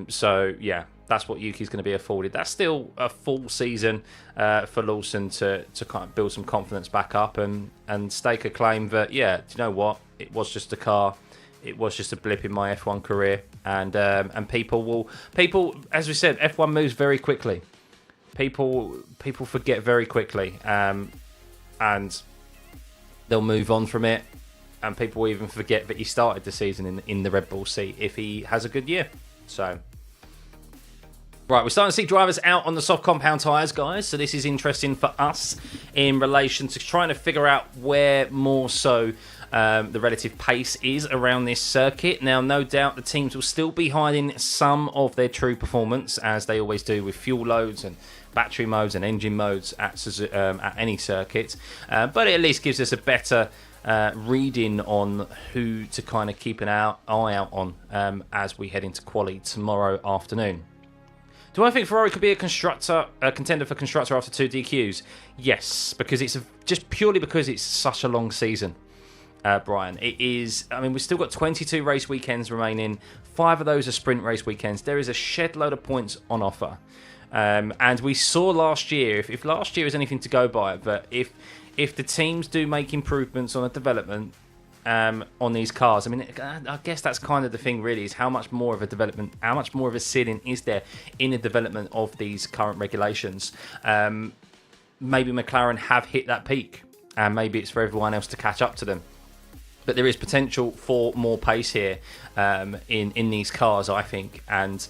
So, yeah, that's what Yuki's going to be afforded. That's still a full season for Lawson to kind of build some confidence back up and stake a claim that, yeah, do you know what? It was just a car. It was just a blip in my F1 career. And people, as we said, F1 moves very quickly. People forget very quickly. And they'll move on from it, and people will even forget that he started the season in the Red Bull seat if he has a good year. So, right, we're starting to see drivers out on the soft compound tyres, guys. So this is interesting for us in relation to trying to figure out where more so the relative pace is around this circuit. Now, no doubt the teams will still be hiding some of their true performance, as they always do with fuel loads and battery modes and engine modes at any circuit, but it at least gives us a better reading on who to kind of keep an eye out on as we head into quali tomorrow afternoon. Do I think Ferrari could be a contender for constructor after 2 DQs? Yes, because it's just purely because it's such a long season. Brian, it is. I mean, we've still got 22 race weekends remaining. 5 of those are sprint race weekends. There is a shed load of points on offer. And we saw last year, if last year is anything to go by, that if the teams do make improvements on the development on these cars, I mean, I guess that's kind of the thing really, is how much more of a development, how much more of a ceiling is there in the development of these current regulations. Maybe McLaren have hit that peak, and maybe it's for everyone else to catch up to them. But there is potential for more pace here in these cars, I think, and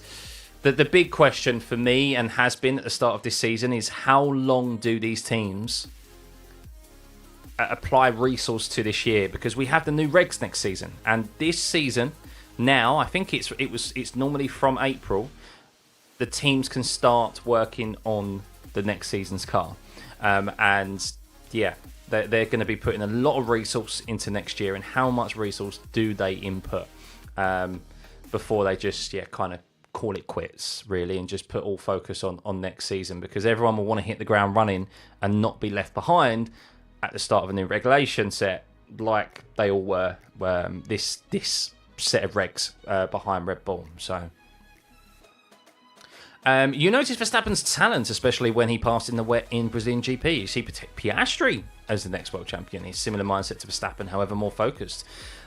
the big question for me, and has been at the start of this season, is how long do these teams apply resource to this year? Because we have the new regs next season, and this season now, I think it's normally from April, the teams can start working on the next season's car, and yeah, they're going to be putting a lot of resource into next year. And how much resource do they input before they just kind of call it quits, really, and just put all focus on next season? Because everyone will want to hit the ground running and not be left behind at the start of a new regulation set, like they all were this set of regs behind Red Bull. So you notice Verstappen's talent, especially when he passed in the wet in Brazilian GP. You see Piastri as the next world champion. He's similar mindset to Verstappen, however more focused.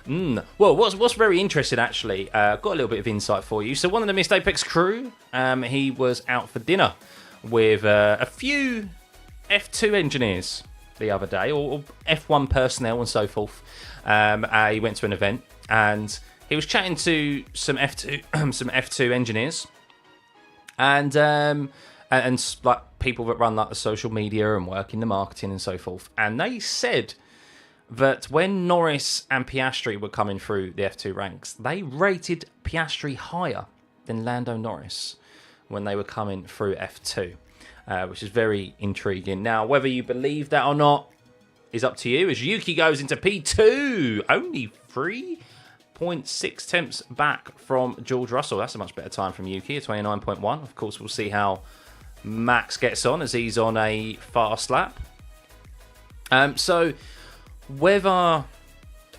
Well, what's very interesting, actually, got a little bit of insight for you. So one of the Missed Apex crew, he was out for dinner with a few F2 engineers the other day, or F1 personnel and so forth. He went to an event and he was chatting to some F2 engineers and like people that run like the social media and work in the marketing and so forth. And they said that when Norris and Piastri were coming through the F2 ranks, they rated Piastri higher than Lando Norris when they were coming through F2, which is very intriguing. Now, whether you believe that or not is up to you, as Yuki goes into P2, only 3.6 tenths back from George Russell. That's a much better time from Yuki, a 29.1. Of course, we'll see how Max gets on as he's on a fast lap. So whether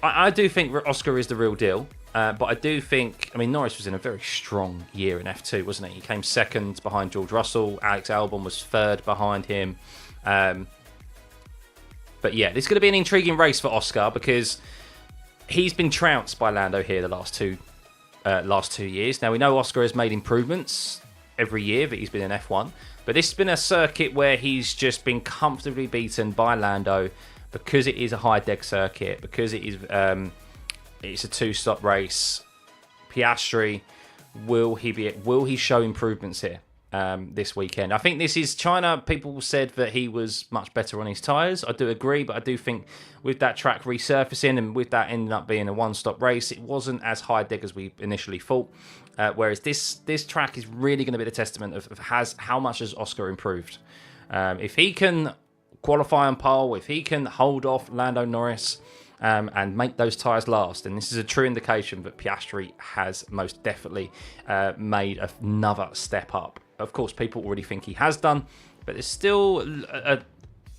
I do think Oscar is the real deal, but I do think, I mean, Norris was in a very strong year in F2, wasn't he? He came second behind George Russell. Alex Albon was third behind him. But yeah, this is going to be an intriguing race for Oscar because he's been trounced by Lando here the last two years. Now, we know Oscar has made improvements every year that he's been in F1, but this has been a circuit where he's just been comfortably beaten by Lando because it is a high deck circuit, because it is it's a two-stop race. Piastri, will he show improvements here this weekend? I think this is China. People said that he was much better on his tyres. I do agree, but I do think with that track resurfacing and with that ending up being a one-stop race, it wasn't as high deck as we initially thought. Whereas this track is really going to be the testament of how much has Oscar improved. If he can qualify on pole, if he can hold off Lando Norris and make those tyres last, and this is a true indication that Piastri has most definitely made another step up. Of course, people already think he has done, but there's still a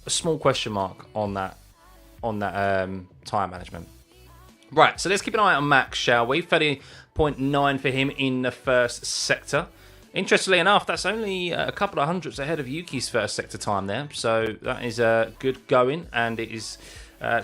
small question mark on that tyre management. Right, so let's keep an eye on Max, shall we? 30.9 for him in the first sector. Interestingly enough, that's only a couple of hundredths ahead of Yuki's first sector time there. So that is good going. And it is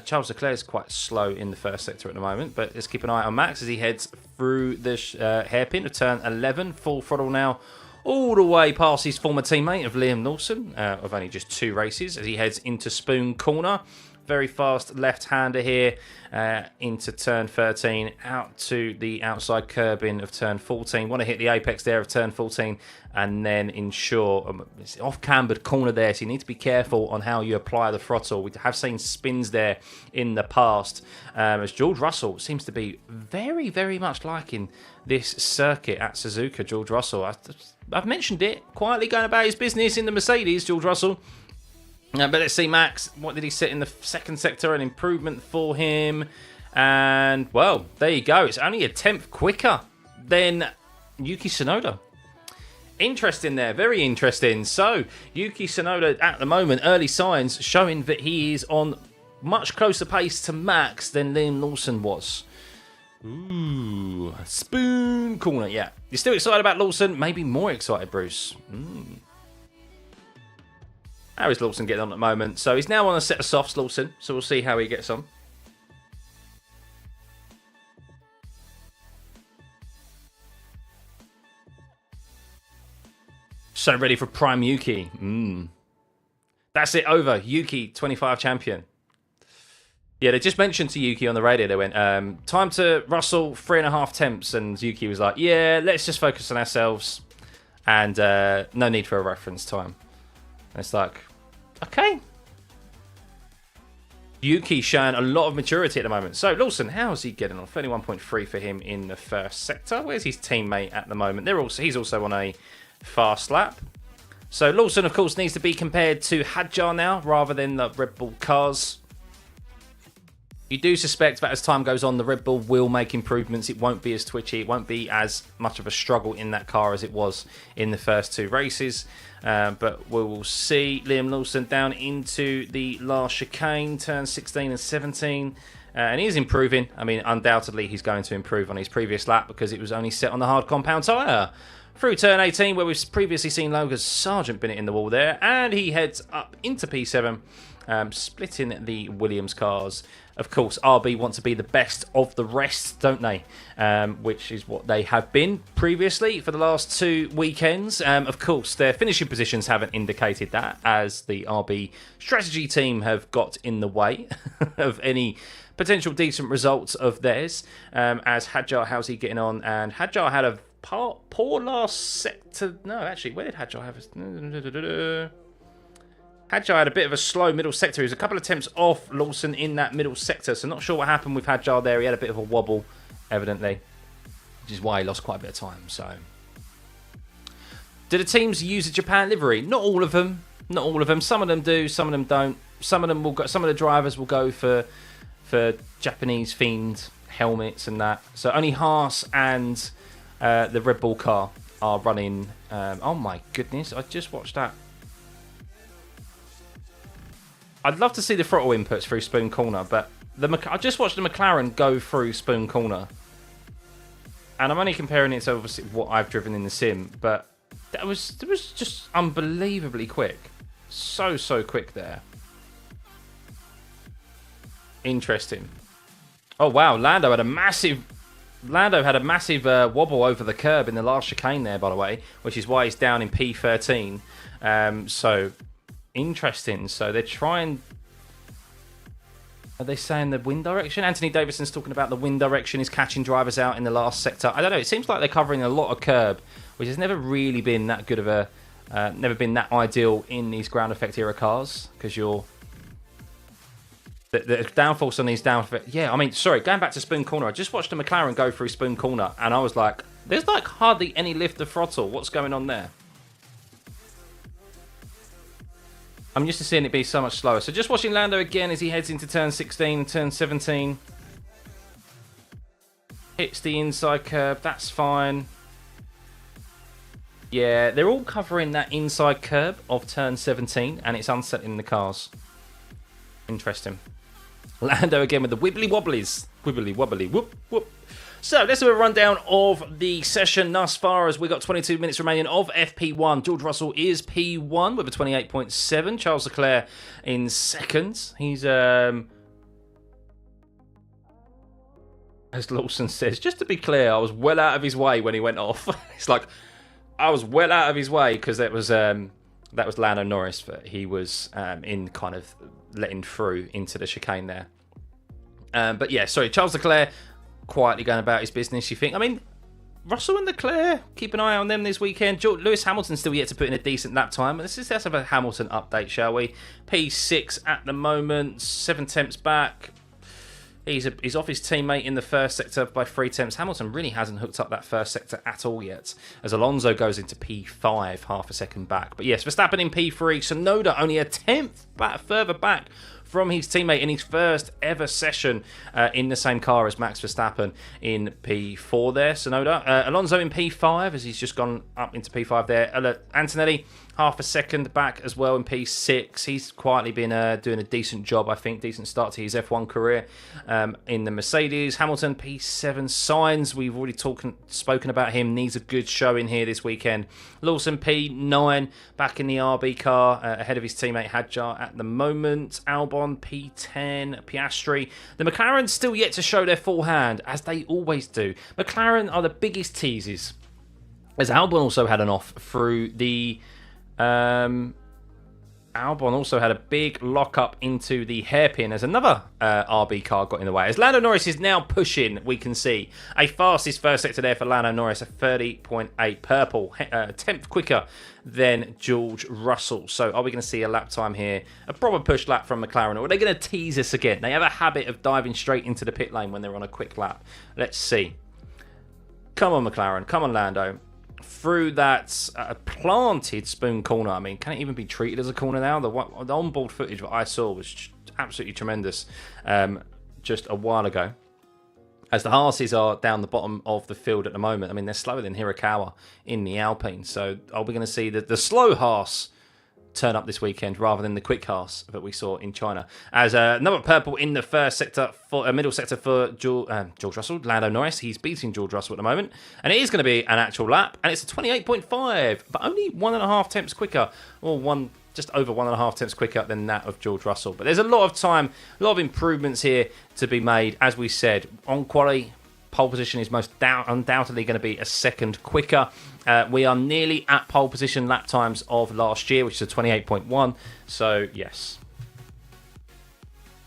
Charles Leclerc is quite slow in the first sector at the moment. But let's keep an eye on Max as he heads through the hairpin of turn 11. Full throttle now all the way past his former teammate of Liam Lawson of only just 2 races as he heads into Spoon Corner. Very fast left-hander here into turn 13, out to the outside curbing of turn 14. Want to hit the apex there of turn 14 and then ensure it's off-cambered corner there, so you need to be careful on how you apply the throttle. We have seen spins there in the past, as George Russell seems to be very, very much liking this circuit at Suzuka. George Russell, I've mentioned it, quietly going about his business in the Mercedes, George Russell. But let's see, Max, what did he set in the second sector? An improvement for him. And, well, there you go. It's only a tenth quicker than Yuki Tsunoda. Interesting there. Very interesting. So, Yuki Tsunoda, at the moment, early signs showing that he is on much closer pace to Max than Liam Lawson was. Ooh, Spoon Corner. Yeah. You're still excited about Lawson? Maybe more excited, Bruce. How is Lawson getting on at the moment? So he's now on a set of softs, Lawson. So we'll see how he gets on. So ready for Prime Yuki. That's it, over. Yuki, 25 champion. Yeah, they just mentioned to Yuki on the radio, they went, time to Russell, 3.5 tenths. And Yuki was like, yeah, let's just focus on ourselves. And no need for a reference time. It's like, okay. Yuki showing a lot of maturity at the moment. So, Lawson, how's he getting on? 31.3 for him in the first sector. Where's his teammate at the moment? He's also on a fast lap. So, Lawson, of course, needs to be compared to Hadjar now, rather than the Red Bull cars. You do suspect that as time goes on, the Red Bull will make improvements. It won't be as twitchy. It won't be as much of a struggle in that car as it was in the first 2 races. But we will see Liam Lawson down into the last chicane, turn 16 and 17. And he is improving. I mean, undoubtedly, he's going to improve on his previous lap because it was only set on the hard compound tyre. Through turn 18, where we've previously seen Logan Sargent bin it in the wall there. And he heads up into P7. Splitting the Williams cars. Of course, RB want to be the best of the rest, don't they? Which is what they have been previously for the last 2 weekends. Of course, their finishing positions haven't indicated that, as the RB strategy team have got in the way of any potential decent results of theirs. As Hadjar, how's he getting on? And Hadjar had a poor last sector. No, actually, where did Hadjar have a... Hadjar had a bit of a slow middle sector. He was a couple of attempts off Lawson in that middle sector. So not sure what happened with Hadjar there. He had a bit of a wobble, evidently, which is why he lost quite a bit of time. So, do the teams use a Japan livery? Not all of them. Not all of them. Some of them do. Some of them don't. Some of them will go. Some of the drivers will go for Japanese themed helmets and that. So only Haas and the Red Bull car are running. Oh my goodness! I just watched that. I'd love to see the throttle inputs through Spoon Corner, but I just watched the McLaren go through Spoon Corner. And I'm only comparing it to obviously what I've driven in the sim, but it was just unbelievably quick. So quick there. Interesting. Oh wow, Lando had a massive wobble over the curb in the last chicane there, by the way, which is why he's down in P13. So interesting. So they're trying... Are they saying the wind direction? Anthony Davidson's talking about the wind direction is catching drivers out in the last sector. I don't know. It seems like they're covering a lot of curb, which has never really been that good of a... never been that ideal in these ground effect era cars, because you're... The downforce on these Yeah, I mean, sorry, going back to Spoon Corner, I just watched the McLaren go through Spoon Corner, and I was like, there's like hardly any lift of throttle. What's going on there? I'm used to seeing it be so much slower. So just watching Lando again as he heads into turn 16 and turn 17. Hits the inside curb, that's fine. Yeah, they're all covering that inside curb of turn 17, and it's unsettling the cars. Interesting. Lando again with the wibbly wobblies. Wibbly wobbly, whoop, whoop. So let's do a rundown of the session thus far, as we've got 22 minutes remaining of FP1. George Russell is P1 with a 28.7. Charles Leclerc in second. He's, as Lawson says, just to be clear, I was well out of his way when he went off. It's like, I was well out of his way because that was Lando Norris, but he was in kind of letting through into the chicane there. But yeah, sorry, Charles Leclerc quietly going about his business, you think. I mean, Russell and Leclerc, keep an eye on them this weekend. Lewis Hamilton's still yet to put in a decent lap time. Let's have a Hamilton update, shall we? P6 at the moment, 7 tenths back. He's off his teammate in the first sector by 3 tenths. Hamilton really hasn't hooked up that first sector at all yet, as Alonso goes into P5, half a second back. But yes, Verstappen in P3. Tsunoda only a tenth further back from his teammate in his first ever session in the same car as Max Verstappen in P4 there. Tsunoda. Alonso in P5, as he's just gone up into P5 there. Antonelli half a second back as well in P6. He's quietly been doing a decent job, I think. Decent start to his F1 career in the Mercedes. Hamilton P7. Sainz, we've already spoken about him. Needs a good showing here this weekend. Lawson P9 back in the RB car ahead of his teammate Hadjar at the moment. Albon P10. Piastri. The McLaren still yet to show their full hand, as they always do. McLaren are the biggest teases, as Albon also had an off through the... Albon also had a big lock-up into the hairpin as another RB car got in the way. As Lando Norris is now pushing, we can see a fastest first sector there for Lando Norris, a 30.8 purple, 10th quicker than George Russell. So are we going to see a lap time here, a proper push lap from McLaren, or are they going to tease us again? They have a habit of diving straight into the pit lane when they're on a quick lap. Let's see. Come on, McLaren. Come on, Lando. Through that planted Spoon Corner. I mean, can it even be treated as a corner now? The onboard footage that I saw was absolutely tremendous just a while ago. As the Haases are down the bottom of the field at the moment. I mean, they're slower than Hirakawa in the Alpine. So are we going to see the slow Haas turn up this weekend rather than the quick cars that we saw in China. As another purple in the first sector, for middle sector for George Russell, Lando Norris. He's beating George Russell at the moment. And it is going to be an actual lap. And it's a 28.5, but only 1.5 tenths quicker, or just over 1.5 tenths quicker than that of George Russell. But there's a lot of time, a lot of improvements here to be made. As we said, on quali, pole position is most undoubtedly going to be a second quicker. We are nearly at pole position lap times of last year, which is a 28.1. So, yes.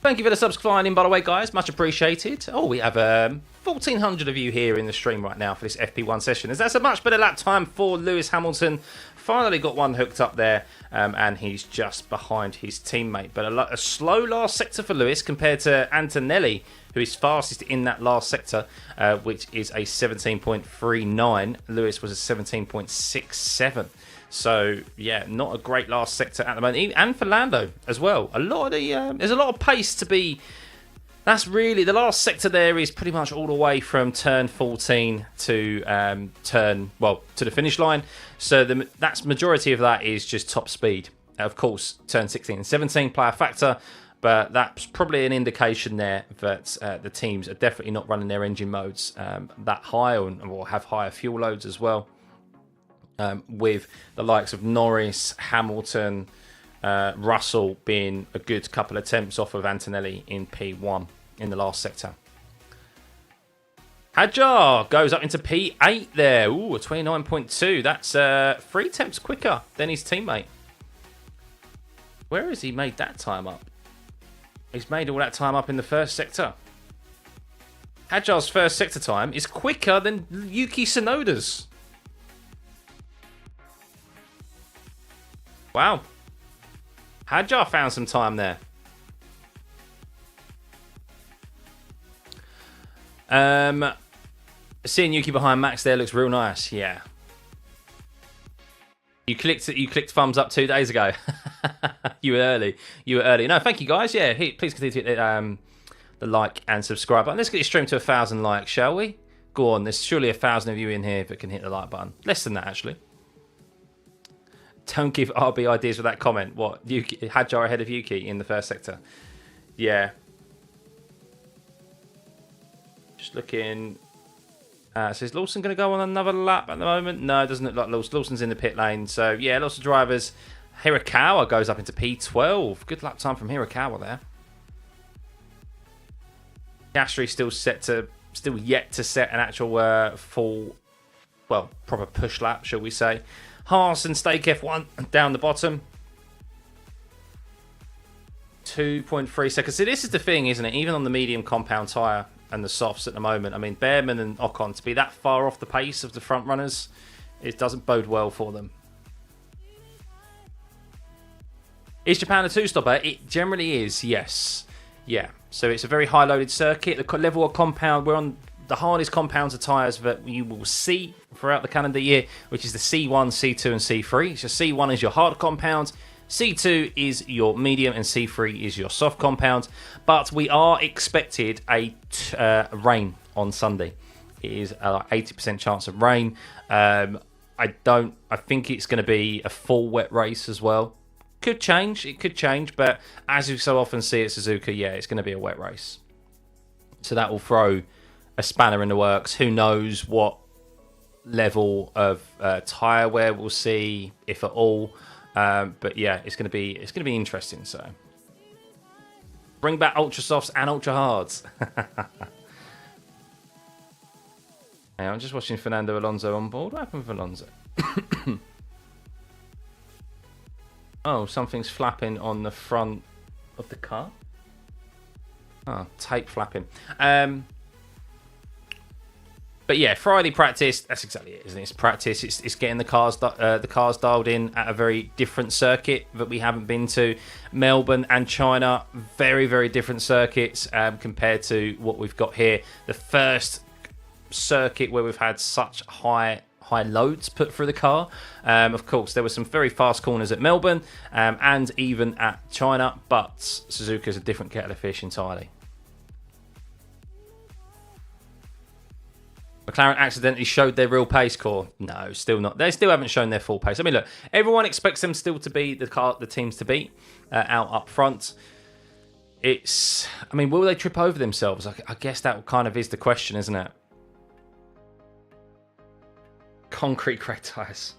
Thank you for the subscribing, by the way, guys. Much appreciated. Oh, we have 1,400 of you here in the stream right now for this FP1 session. As that's a much better lap time for Lewis Hamilton. Finally got one hooked up there, and he's just behind his teammate. But a slow last sector for Lewis compared to Antonelli, who is fastest in that last sector, which is a 17.39. Lewis was a 17.67. So, yeah, not a great last sector at the moment. And for Lando as well. There's a lot of pace to be... That's really... The last sector there is pretty much all the way from turn 14 to to the finish line. So that's majority of that is just top speed. Of course, turn 16 and 17 play a factor. But that's probably an indication there that the teams are definitely not running their engine modes that high or have higher fuel loads as well. With the likes of Norris, Hamilton, Russell being a good couple of attempts off of Antonelli in P1 in the last sector. Hadjar goes up into P8 there. Ooh, a 29.2. That's 3 attempts quicker than his teammate. Where has he made that time up? He's made all that time up in the first sector. Hadjar's first sector time is quicker than Yuki Tsunoda's. Wow. Hadjar found some time there. Seeing Yuki behind Max there looks real nice. Yeah. You clicked thumbs up 2 days ago. You were early. No, thank you guys. Yeah, please continue to hit the like and subscribe button. Let's get your stream to 1,000 likes, shall we? Go on. There's surely 1,000 of you in here that can hit the like button. Less than that, actually. Don't give RB ideas with that comment. What? Yuki, Hadjar ahead of Yuki in the first sector. Yeah. Just looking. So is Lawson going to go on another lap at the moment? No, it doesn't look like Lawson's in the pit lane. So, yeah, lots of drivers. Hirakawa goes up into P12. Good lap time from Hirakawa there. Gasly still yet to set an actual full, proper push lap, shall we say. Haas and Stake F1 down the bottom. 2.3 seconds. So this is the thing, isn't it? Even on the medium compound tyre and the softs at the moment. I mean, Behrman and Ocon, to be that far off the pace of the front runners, it doesn't bode well for them. Is Japan a two-stopper? It generally is, yes. Yeah, so it's a very high-loaded circuit. The level of compound, we're on the hardest compounds of tyres that you will see throughout the calendar year, which is the C1, C2 and C3. So C1 is your hard compound, C2 is your medium, and C3 is your soft compound. But we are expected a rain on Sunday. It is an 80% chance of rain. I think it's going to be a full wet race as well. It could change, but as you so often see at Suzuka, yeah, it's going to be a wet race. So that will throw a spanner in the works. Who knows what level of tyre wear we'll see, if at all. But yeah, it's going to be interesting. So bring back ultra softs and ultra hards. Hey, I'm just watching Fernando Alonso on board. What happened with Alonso? Oh, something's flapping on the front of the car. Oh, tape flapping. But yeah, Friday practice, that's exactly it, isn't it? It's practice. It's getting the cars dialed in at a very different circuit that we haven't been to. Melbourne and China, very, very different circuits compared to what we've got here. The first circuit where we've had such high loads put through the car. Of course, there were some very fast corners at Melbourne and even at China, but Suzuka's a different kettle of fish entirely. McLaren accidentally showed their real pace core. No, still not. They still haven't shown their full pace. I mean, look, everyone expects them still to be the teams to beat out up front. I mean, will they trip over themselves? I guess that kind of is the question, isn't it? Concrete grade tyres.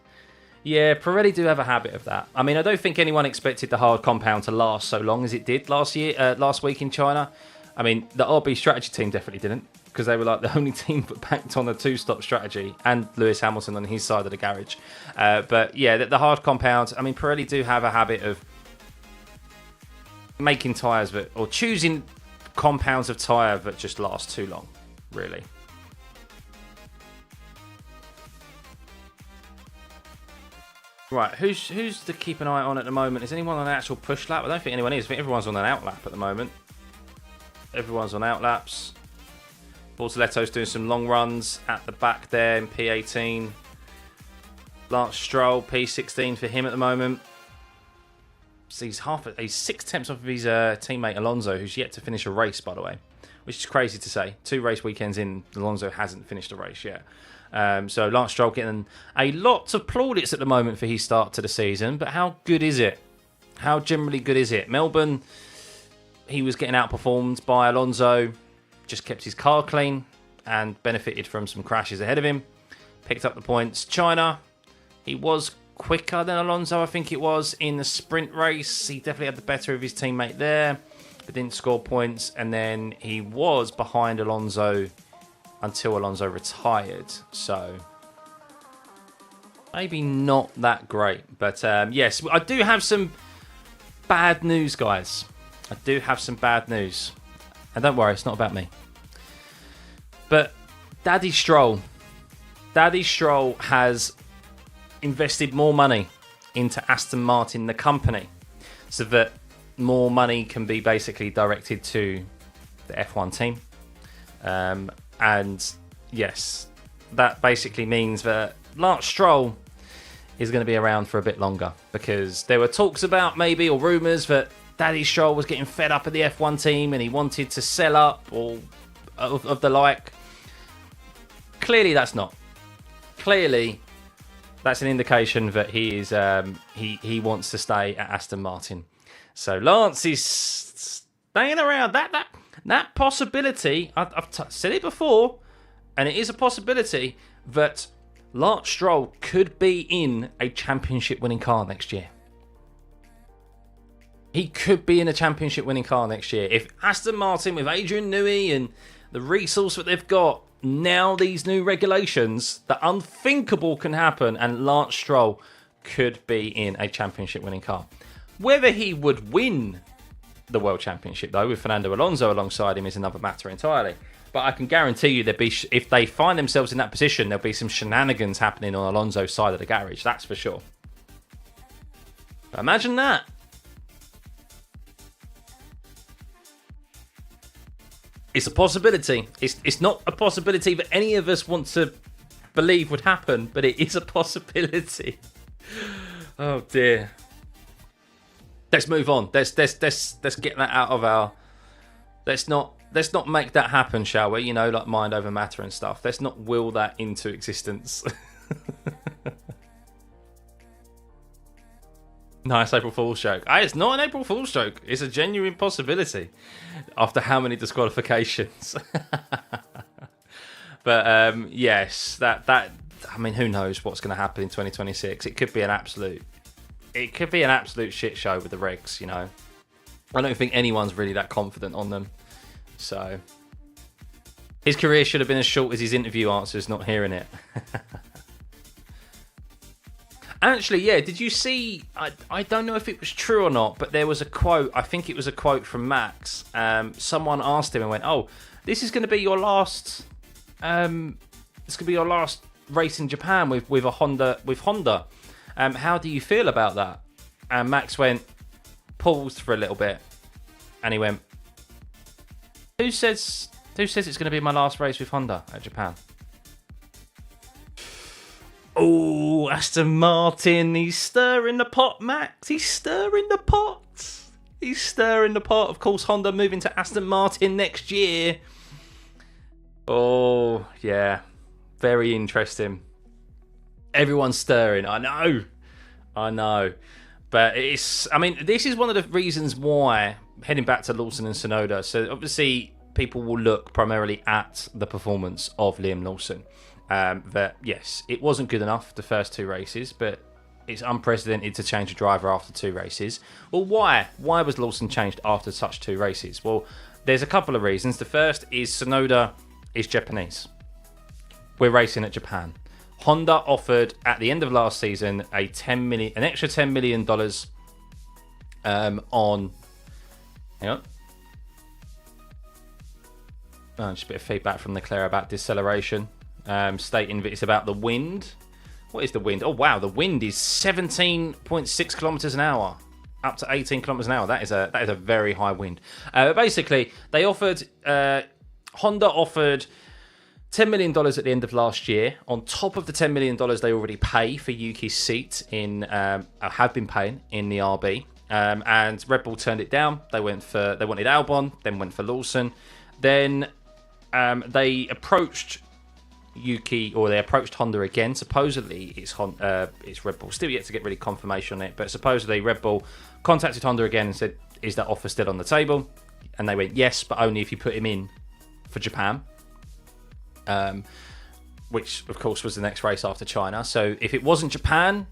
Yeah, Pirelli do have a habit of that. I mean, I don't think anyone expected the hard compound to last so long as it did last week in China. I mean, the RB strategy team definitely didn't, because they were like the only team that backed on a two-stop strategy, and Lewis Hamilton on his side of the garage. But yeah, the hard compounds, I mean, Pirelli do have a habit of making tyres or choosing compounds of tyre that just last too long, really. Right, who's to keep an eye on at the moment? Is anyone on an actual push lap? I don't think anyone is. I think everyone's on an out lap at the moment. Everyone's on out laps. Bortoletto's doing some long runs at the back there in P18. Lance Stroll, P16 for him at the moment. So he's 6 tenths off of his teammate Alonso, who's yet to finish a race, by the way. Which is crazy to say. 2 race weekends in, Alonso hasn't finished a race yet. So Lance Stroll getting a lot of plaudits at the moment for his start to the season. But how good is it? How generally good is it? Melbourne, he was getting outperformed by Alonso. Just kept his car clean and benefited from some crashes ahead of him. Picked up the points. China, he was quicker than Alonso, I think it was, in the sprint race. He definitely had the better of his teammate there, but didn't score points. And then he was behind Alonso until Alonso retired. So maybe not that great. But yes, I do have some bad news, guys. I do have some bad news. And don't worry, it's not about me. But Daddy Stroll has invested more money into Aston Martin, the company, so that more money can be basically directed to the F1 team. And yes, that basically means that Lance Stroll is going to be around for a bit longer, because there were talks about maybe, or rumours, that Daddy Stroll was getting fed up at the F1 team and he wanted to sell up or of the like. Clearly that's not. Clearly that's an indication that he is he wants to stay at Aston Martin. So Lance is staying around. That possibility, I've said it before, and it is a possibility that Lance Stroll could be in a championship winning car next year. He could be in a championship winning car next year. If Aston Martin, with Adrian Newey and the resource that they've got, now these new regulations, the unthinkable can happen, and Lance Stroll could be in a championship winning car. Whether he would win the World Championship, though, with Fernando Alonso alongside him is another matter entirely. But I can guarantee you if they find themselves in that position, there'll be some shenanigans happening on Alonso's side of the garage. That's for sure. But imagine that. It's a possibility. It's not a possibility that any of us want to believe would happen, but it is a possibility. Oh dear. Let's move on. Let's get that out of our. Let's not make that happen, shall we? You know, like mind over matter and stuff. Let's not will that into existence. Nice April Fool's joke. It's not an April Fool's joke. It's a genuine possibility after how many disqualifications. But yes, that I mean, who knows what's going to happen in 2026? It could be an absolute shit show with the regs. You know, I don't think anyone's really that confident on them. So his career should have been as short as his interview answers, not hearing it. Actually, yeah, did you see, I don't know if it was true or not, but there was a quote, I think it was a quote from Max. Someone asked him and went, "Oh, this is going to be your last race in Japan with Honda. How do you feel about that?" And Max paused for a little bit, and he went, Who says it's going to be my last race with Honda at Japan?" Oh, Aston Martin, he's stirring the pot, Max. He's stirring the pot. He's stirring the pot. Of course, Honda moving to Aston Martin next year. Oh, yeah. Very interesting. Everyone's stirring. I know. But I mean, this is one of the reasons why, heading back to Lawson and Tsunoda, so obviously people will look primarily at the performance of Liam Lawson. That, yes, it wasn't good enough the first 2 races, but it's unprecedented to change a driver after 2 races. Well, why? Why was Lawson changed after such 2 races? Well, there's a couple of reasons. The first is Tsunoda is Japanese. We're racing at Japan. Honda offered at the end of last season an extra $10 million on. Hang on. Oh, just a bit of feedback from Leclerc about deceleration, stating that it's about the wind. What is the wind? Oh wow, the wind is 17.6 kilometers an hour, up to 18 kilometers an hour. That is a very high wind. Basically, they offered Honda offered $10 million at the end of last year, on top of the $10 million they already pay for Yuki's seat have been paying in the RB. And Red Bull turned it down. They wanted Albon, then went for Lawson. Then they approached Yuki, or they approached Honda again. Supposedly it's Red Bull. Still yet to get really confirmation on it, but supposedly Red Bull contacted Honda again and said, "Is that offer still on the table?" And they went, "Yes, but only if you put him in for Japan." Which of course was the next race after China. So if it wasn't Japan,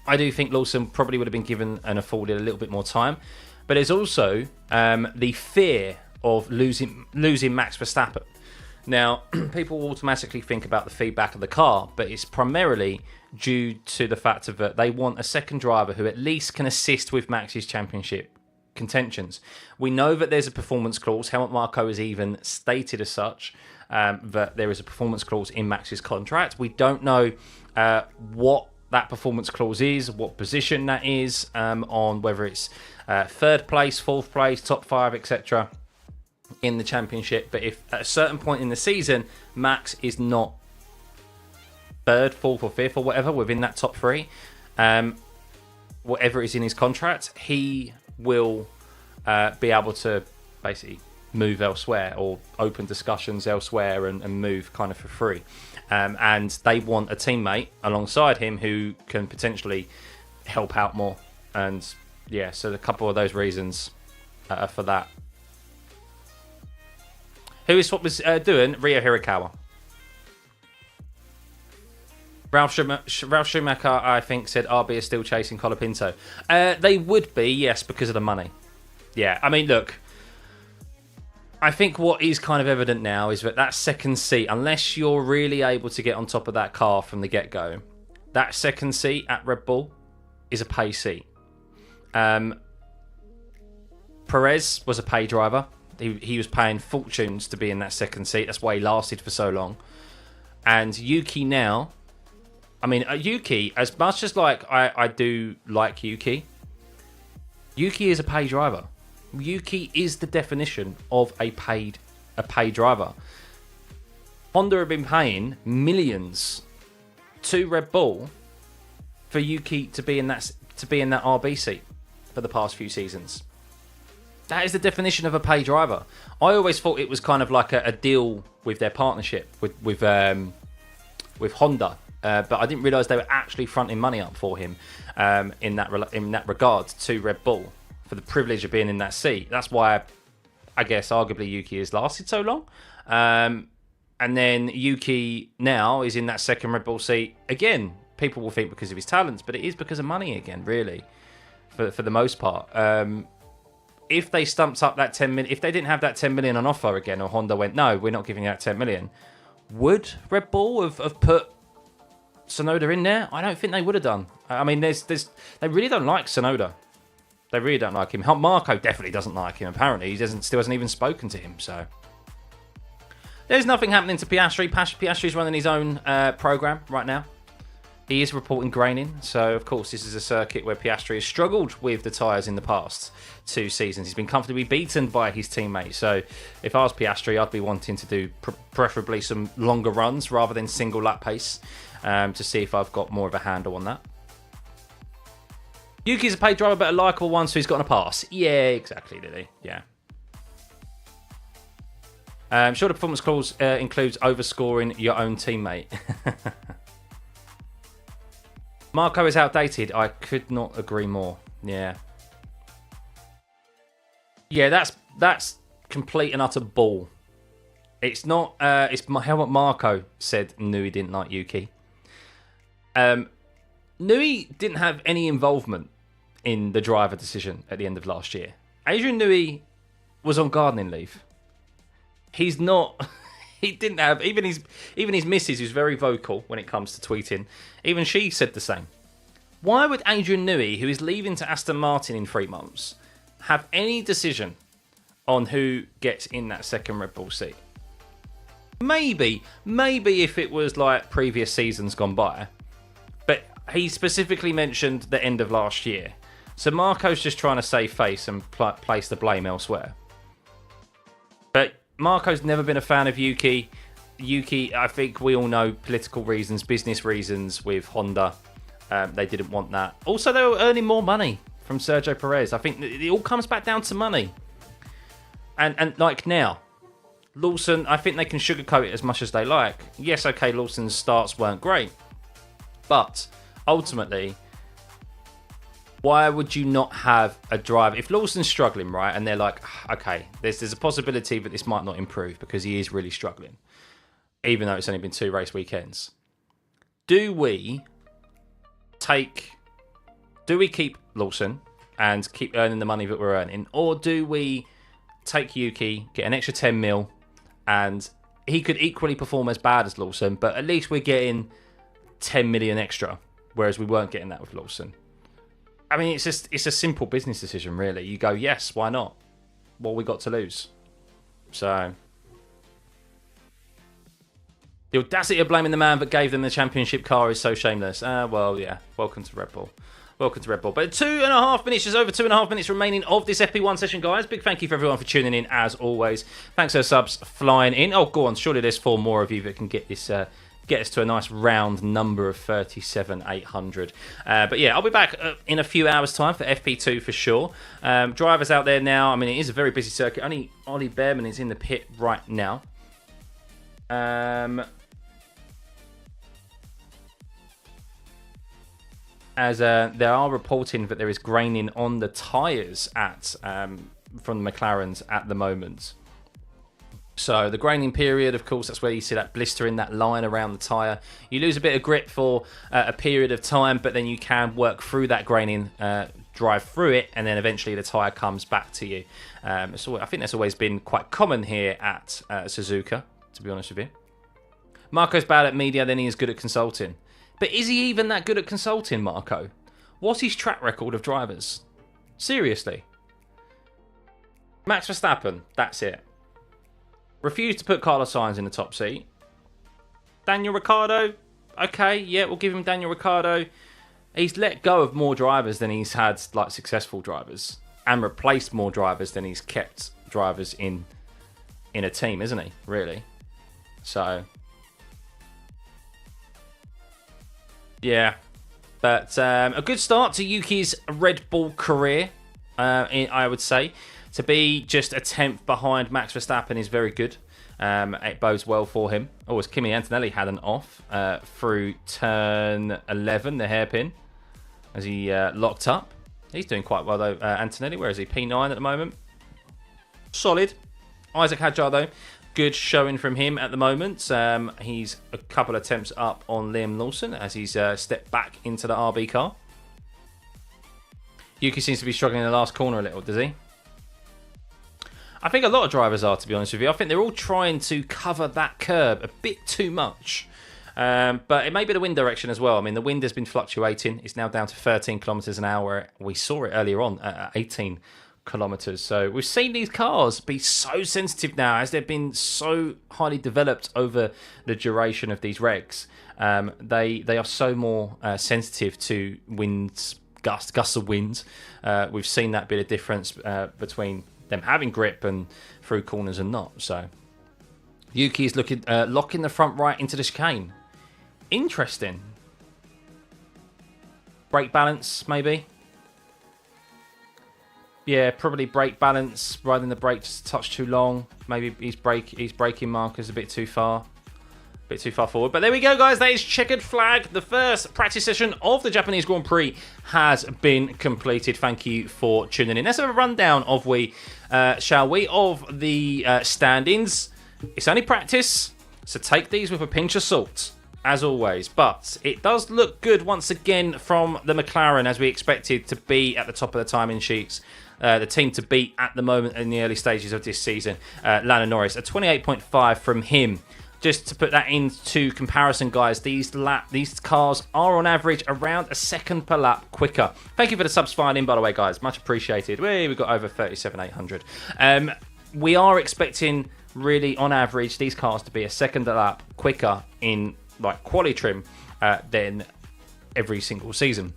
I do think Lawson probably would have been given and afforded a little bit more time. But there's also the fear of losing Max Verstappen. Now, people will automatically think about the feedback of the car, but it's primarily due to the fact of that they want a second driver who at least can assist with Max's championship contentions. We know that there's a performance clause. Helmut Marko has even stated as such, that there is a performance clause in Max's contract. We don't know what that performance clause is, what position that is, on whether it's 3rd place, 4th place, top 5, etc. in the championship. But if at a certain point in the season Max is not 3rd, 4th or 5th or whatever within that top 3, whatever is in his contract, he will be able to basically move elsewhere or open discussions elsewhere and move kind of for free. And they want a teammate alongside him who can potentially help out more. And yeah, so a couple of those reasons for that. Who is what was doing? Rio Hirakawa. Ralph Schumacher, I think, said RB is still chasing Colapinto. They would be, yes, because of the money. Yeah, I mean, look, I think what is kind of evident now is that second seat, unless you're really able to get on top of that car from the get-go, that second seat at Red Bull is a pay seat. Perez was a pay driver. He was paying fortunes to be in that second seat. That's why he lasted for so long. And Yuki now, I mean, Yuki, as much as I do like Yuki is a pay driver. Yuki is the definition of a paid driver. Honda have been paying millions to Red Bull for Yuki to be in that RB seat for the past few seasons. That is the definition of a pay driver. I always thought it was kind of like a deal with their partnership with Honda, but I didn't realise they were actually fronting money up for him in that regard to Red Bull for the privilege of being in that seat. That's why I guess arguably Yuki has lasted so long. And then Yuki now is in that second Red Bull seat again. People will think because of his talents, but it is because of money again, really, for the most part. If they stumped up that 10 million, if they didn't have that 10 million on offer again, or Honda went, no, we're not giving you that 10 million, would Red Bull have put Tsunoda in there? I don't think they would have done. I mean, they really don't like Tsunoda. They really don't like him. Marko definitely doesn't like him, apparently. He still hasn't even spoken to him, so. There's nothing happening to Piastri. Piastri's running his own program right now. He is reporting graining, so of course this is a circuit where Piastri has struggled with the tyres in the past 2 seasons. He's been comfortably beaten by his teammates, so if I was Piastri, I'd be wanting to do preferably some longer runs rather than single lap pace to see if I've got more of a handle on that. Yuki's a paid driver, but a likeable one, so he's gotten a pass. Yeah, exactly, did he? Yeah. Sure, the performance clause includes overscoring your own teammate. Marco is outdated. I could not agree more. Yeah. Yeah, that's complete and utter bull. It's not. It's how Marco said Nui didn't like Yuki. Nui didn't have any involvement in the driver decision at the end of last year. Adrian Nui was on gardening leave. He's not. He didn't have even his missus, who's very vocal when it comes to tweeting. Even she said the same. Why would Adrian Nui, who is leaving to Aston Martin in 3 months, have any decision on who gets in that second Red Bull seat? Maybe if it was like previous seasons gone by, but he specifically mentioned the end of last year. So Marco's just trying to save face and place the blame elsewhere. But Marco's never been a fan of Yuki. Yuki, I think we all know political reasons, business reasons with Honda. They didn't want that. Also, they were earning more money from Sergio Perez. I think it all comes back down to money. And like now, Lawson, I think they can sugarcoat it as much as they like. Yes, okay, Lawson's starts weren't great. But ultimately, why would you not have a driver? If Lawson's struggling, right, and they're like, okay, there's a possibility that this might not improve because he is really struggling, even though it's only been 2 race weekends. Do we keep Lawson and keep earning the money that we're earning, or do we take Yuki, get an extra 10 mil, and he could equally perform as bad as Lawson, but at least we're getting 10 million extra, whereas we weren't getting that with Lawson. I mean, it's a simple business decision, really. You go, yes, why not? What we got to lose? So the audacity of blaming the man that gave them the championship car is so shameless. Well, yeah. Welcome to Red Bull. Welcome to Red Bull. But 2.5 minutes, just over 2.5 minutes remaining of this FP1 session, guys. Big thank you for everyone for tuning in, as always. Thanks for the subs flying in. Oh, go on. Surely there's 4 more of you that can get this... get us to a nice round number of 37,800. But yeah, I'll be back in a few hours' time for FP2 for sure. Drivers out there now. I mean, it is a very busy circuit. Only Ollie Behrman is in the pit right now. As they are reporting that there is graining on the tyres from the McLarens at the moment. So the graining period, of course, that's where you see that blister in that line around the tyre. You lose a bit of grip for a period of time, but then you can work through that graining, drive through it, and then eventually the tyre comes back to you. So I think that's always been quite common here at Suzuka, to be honest with you. Marco's bad at media, then he is good at consulting. But is he even that good at consulting, Marco? What's his track record of drivers? Seriously. Max Verstappen, that's it. Refused to put Carlos Sainz in the top seat. Daniel Ricciardo, okay, yeah, we'll give him Daniel Ricciardo. He's let go of more drivers than he's had like successful drivers, and replaced more drivers than he's kept drivers in a team, isn't he? Really. So yeah, but a good start to Yuki's Red Bull career, I would say. To be just a 10th behind Max Verstappen is very good. It bodes well for him. Oh, as Kimi Antonelli had an off through turn 11, the hairpin, as he locked up. He's doing quite well, though, Antonelli. Where is he? P9 at the moment. Solid. Isaac Hadjar, though. Good showing from him at the moment. He's a couple of attempts up on Liam Lawson as he's stepped back into the RB car. Yuki seems to be struggling in the last corner a little, does he? I think a lot of drivers are, to be honest with you. I think they're all trying to cover that curb a bit too much. But it may be the wind direction as well. I mean, the wind has been fluctuating. It's now down to 13 kilometres an hour. We saw it earlier on at 18 kilometres. So we've seen these cars be so sensitive now, as they've been so highly developed over the duration of these regs. They are so more sensitive to winds, gusts of wind. We've seen that bit of difference between them having grip and through corners and not. So Yuki is locking the front right into the chicane. Interesting. Brake balance, maybe. Yeah, probably brake balance, riding the brake just a touch too long. Maybe his braking marker's a bit too far. Bit too far forward. But there we go, guys. That is checkered flag. The first practice session of the Japanese Grand Prix has been completed. Thank you for tuning in. Let's have a rundown of shall we, of the standings. It's only practice, so take these with a pinch of salt, as always. But it does look good once again from the McLaren, as we expected to be at the top of the timing sheets. The team to beat at the moment in the early stages of this season, Lando Norris, a 28.5 from him. Just to put that into comparison, guys, these cars are on average around a second per lap quicker. Thank you for the subs filing in, by the way, guys. Much appreciated. We've got over 37,800. We are expecting, really, on average, these cars to be a second a lap quicker in like quali trim than every single season.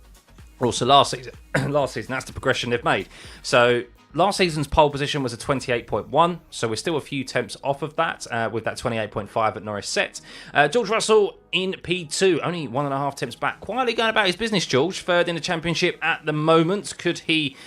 Also, last season, that's the progression they've made. So last season's pole position was a 28.1, so we're still a few tenths off of that with that 28.5 at Norris set. George Russell in P2, only 1.5 tenths back. Quietly going about his business, George. Third in the championship at the moment. Could he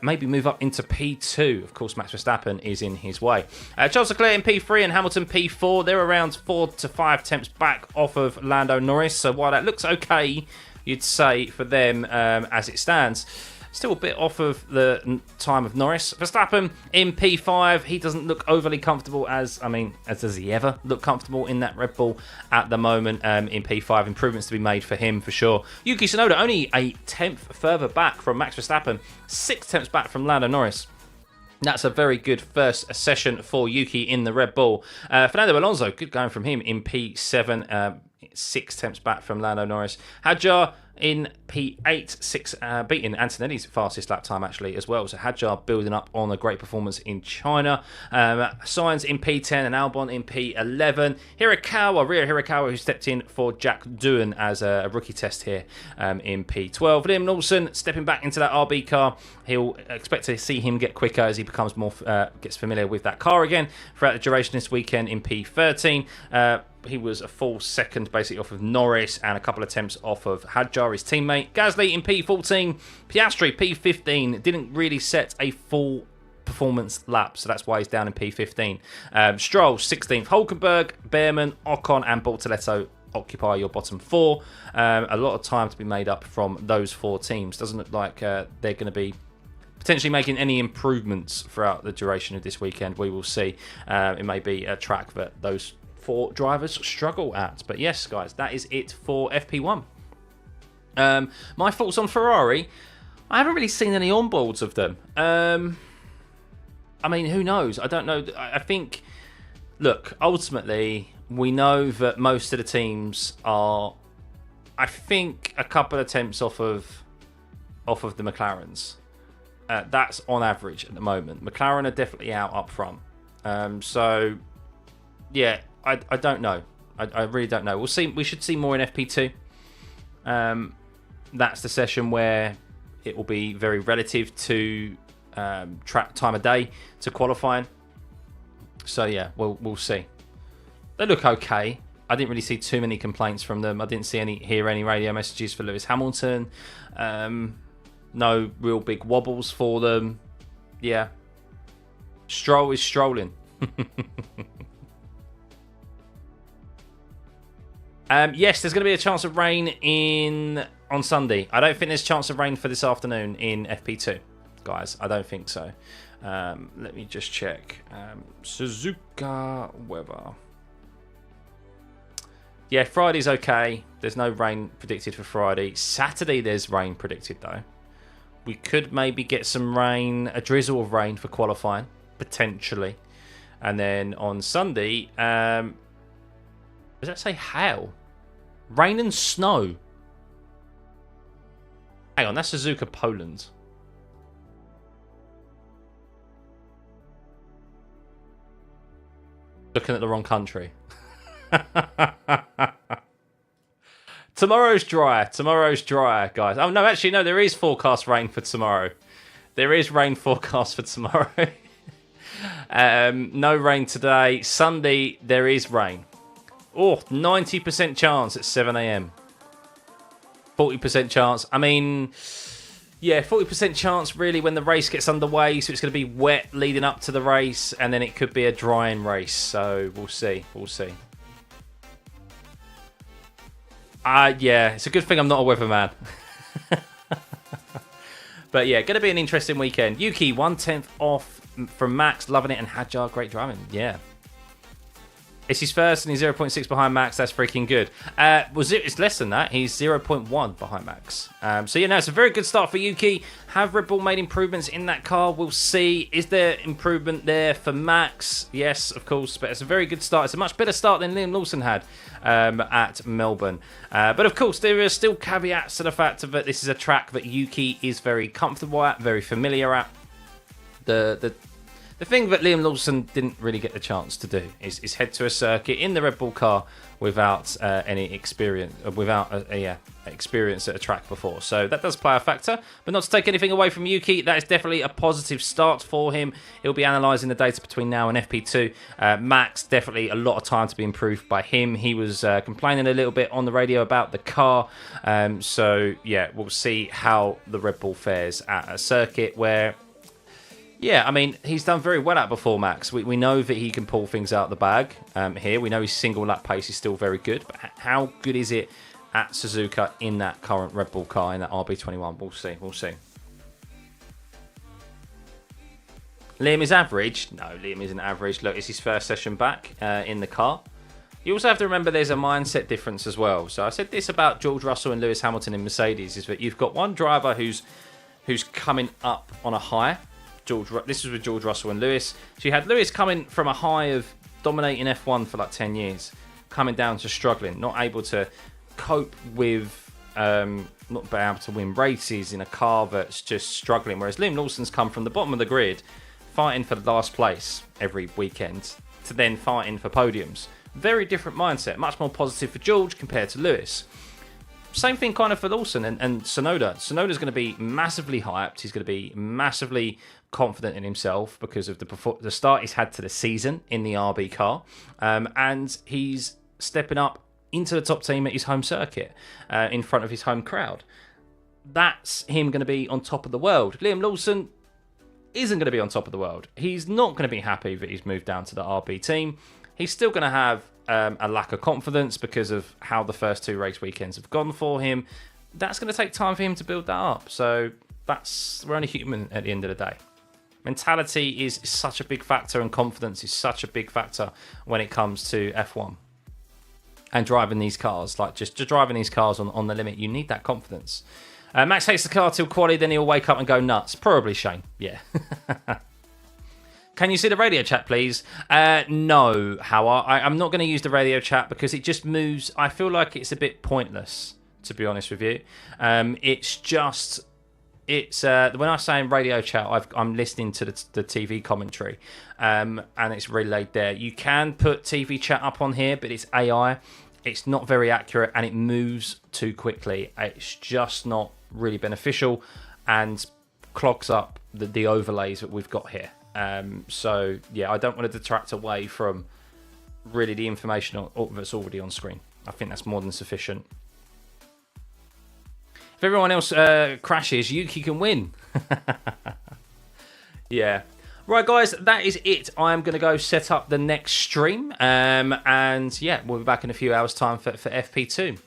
maybe move up into P2? Of course, Max Verstappen is in his way. Charles Leclerc in P3 and Hamilton P4. They're around 4 to 5 tenths back off of Lando Norris, so while that looks okay, you'd say, for them as it stands, still a bit off of the time of Norris. Verstappen in P5. He doesn't look overly comfortable as does he ever look comfortable in that Red Bull at the moment in P5. Improvements to be made for him for sure. Yuki Tsunoda only a tenth further back from Max Verstappen. 6 tenths back from Lando Norris. That's a very good first session for Yuki in the Red Bull. Fernando Alonso, good going from him in P7. 6 tenths back from Lando Norris. Hadjar in P8, beating Antonelli's fastest lap time actually as well. So Hadjar building up on a great performance in China. Sainz in P10 and Albon in P11. Rio Hirakawa, who stepped in for Jack Doohan as a rookie test here in P12. Liam Lawson stepping back into that RB car. He'll expect to see him get quicker as he becomes more gets familiar with that car again throughout the duration this weekend in P13. He was a full second basically off of Norris and a couple of attempts off of Hadjar, his teammate. Gasly in P14. Piastri P15. Didn't really set a full performance lap, so that's why he's down in P15. Stroll 16th. Hulkenberg, Behrman, Ocon and Bortoletto occupy your bottom 4. A lot of time to be made up from those 4 teams. Doesn't look like they're going to be potentially making any improvements throughout the duration of this weekend. We will see. It may be a track that those 4 drivers struggle at. But yes, guys, that is it for FP1. My thoughts on Ferrari. I haven't really seen any onboards of them. Who knows? I don't know. I think, look, ultimately, we know that most of the teams are, I think, a couple of attempts off of the McLarens. That's on average at the moment. McLaren are definitely out up front. So, yeah, I don't know. I really don't know. We'll see. We should see more in FP2. That's the session where it will be very relative to track time of day to qualifying. So yeah, we'll see. They look okay. I didn't really see too many complaints from them. I didn't hear any radio messages for Lewis Hamilton. No real big wobbles for them. Yeah. Stroll is strolling. Yes, there's going to be a chance of rain on Sunday. I don't think there's a chance of rain for this afternoon in FP2, guys. I don't think so. Let me just check. Suzuka weather. Yeah, Friday's okay. There's no rain predicted for Friday. Saturday, there's rain predicted, though. We could maybe get some rain, a drizzle of rain for qualifying, potentially. And then on Sunday, does that say hail? Rain and snow. Hang on, that's Suzuka, Poland. Looking at the wrong country. Tomorrow's dry, guys. Oh, no, actually, no, there is forecast rain for tomorrow. There is rain forecast for tomorrow. No rain today. Sunday, there is rain. Oh, 90% chance at 7 a.m. 40% chance. I mean, Yeah, 40% chance really when the race gets underway, so it's going to be wet leading up to the race, and then it could be a drying race, so we'll see, we'll see. Yeah, it's a good thing I'm not a weatherman. But yeah, going to be an interesting weekend. Yuki, 1/10 off from Max, loving it, and Hadjar, great driving, yeah. It's his first and he's 0.6 behind Max. That's freaking good. It's less than that. He's 0.1 behind Max. So, yeah, no, it's a very good start for Yuki. Have Red Bull made improvements in that car? We'll see. Is there improvement there for Max? Yes, of course. But it's a very good start. It's a much better start than Liam Lawson had at Melbourne. But, of course, there are still caveats to the fact that this is a track that Yuki is very comfortable at, very familiar at. The thing that Liam Lawson didn't really get the chance to do is head to a circuit in the Red Bull car without any experience, experience at a track before. So that does play a factor, but not to take anything away from Yuki. That is definitely a positive start for him. He'll be analysing the data between now and FP2. Max, definitely a lot of time to be improved by him. He was complaining a little bit on the radio about the car. So yeah, we'll see how the Red Bull fares at a circuit where... Yeah, I mean, he's done very well at before, Max. We know that he can pull things out of the bag here. We know his single lap pace is still very good. But how good is it at Suzuka in that current Red Bull car, in that RB21? We'll see, we'll see. Liam is average? No, Liam isn't average. Look, it's his first session back in the car. You also have to remember there's a mindset difference as well. So I said this about George Russell and Lewis Hamilton in Mercedes, is that you've got one driver who's coming up on a high. This was with George Russell and Lewis. So you had Lewis coming from a high of dominating F1 for like 10 years, coming down to struggling, not able to cope with, not being able to win races in a car that's just struggling. Whereas Liam Lawson's come from the bottom of the grid, fighting for the last place every weekend, to then fighting for podiums. Very different mindset, much more positive for George compared to Lewis. Same thing kind of for Lawson and Tsunoda. Tsunoda's going to be massively hyped. He's going to be massively confident in himself because of the start he's had to the season in the RB car. And he's stepping up into the top team at his home circuit in front of his home crowd. That's him going to be on top of the world. Liam Lawson isn't going to be on top of the world. He's not going to be happy that he's moved down to the RB team. He's still going to have a lack of confidence because of how the first two race weekends have gone for him. That's going to take time for him to build that up. So we're only human at the end of the day. Mentality is such a big factor, and confidence is such a big factor when it comes to F1 and driving these cars. Like just driving these cars on the limit, you need that confidence. Max takes the car till quali, then he'll wake up and go nuts. Probably Shane, yeah. Can you see the radio chat, please? No, Howard. I'm not going to use the radio chat because it just moves. I feel like it's a bit pointless, to be honest with you. When I say radio chat, I'm listening to the TV commentary, and it's relayed there. You can put TV chat up on here, but it's AI. It's not very accurate, and it moves too quickly. It's just not really beneficial, and clogs up the overlays that we've got here. So yeah, I don't want to detract away from really the information that's already on screen. I think that's more than sufficient. If everyone else crashes, Yuki can win. Yeah. Right, guys, that is it. I'm going to go set up the next stream. And yeah, we'll be back in a few hours' time for FP2.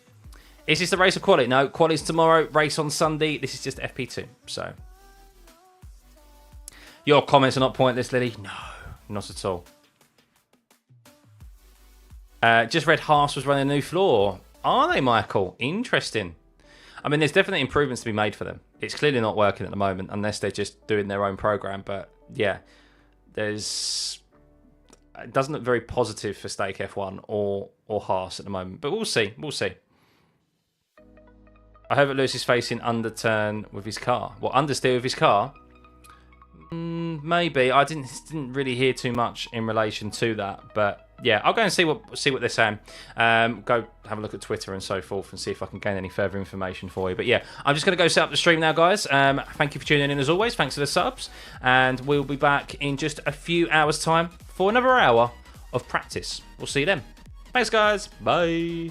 Is this the race of quali? No, quali's tomorrow, race on Sunday. This is just FP2. So, your comments are not pointless, Lily. No, not at all. Just read Haas was running a new floor. Are they, Michael? Interesting. I mean, there's definitely improvements to be made for them. It's clearly not working at the moment unless they're just doing their own program. But yeah, it doesn't look very positive for Stake F1 or Haas at the moment. But we'll see. We'll see. I hope that Lewis is facing underturn with his car. What, understeer with his car? Maybe. I didn't really hear too much in relation to that, but yeah, I'll go and see what they're saying. Go have a look at Twitter and so forth and see if I can gain any further information for you. But yeah, I'm just going to go set up the stream now, guys. Thank you for tuning in as always. Thanks for the subs, and we'll be back in just a few hours' time for another hour of practice. We'll see you then. Thanks, guys. Bye.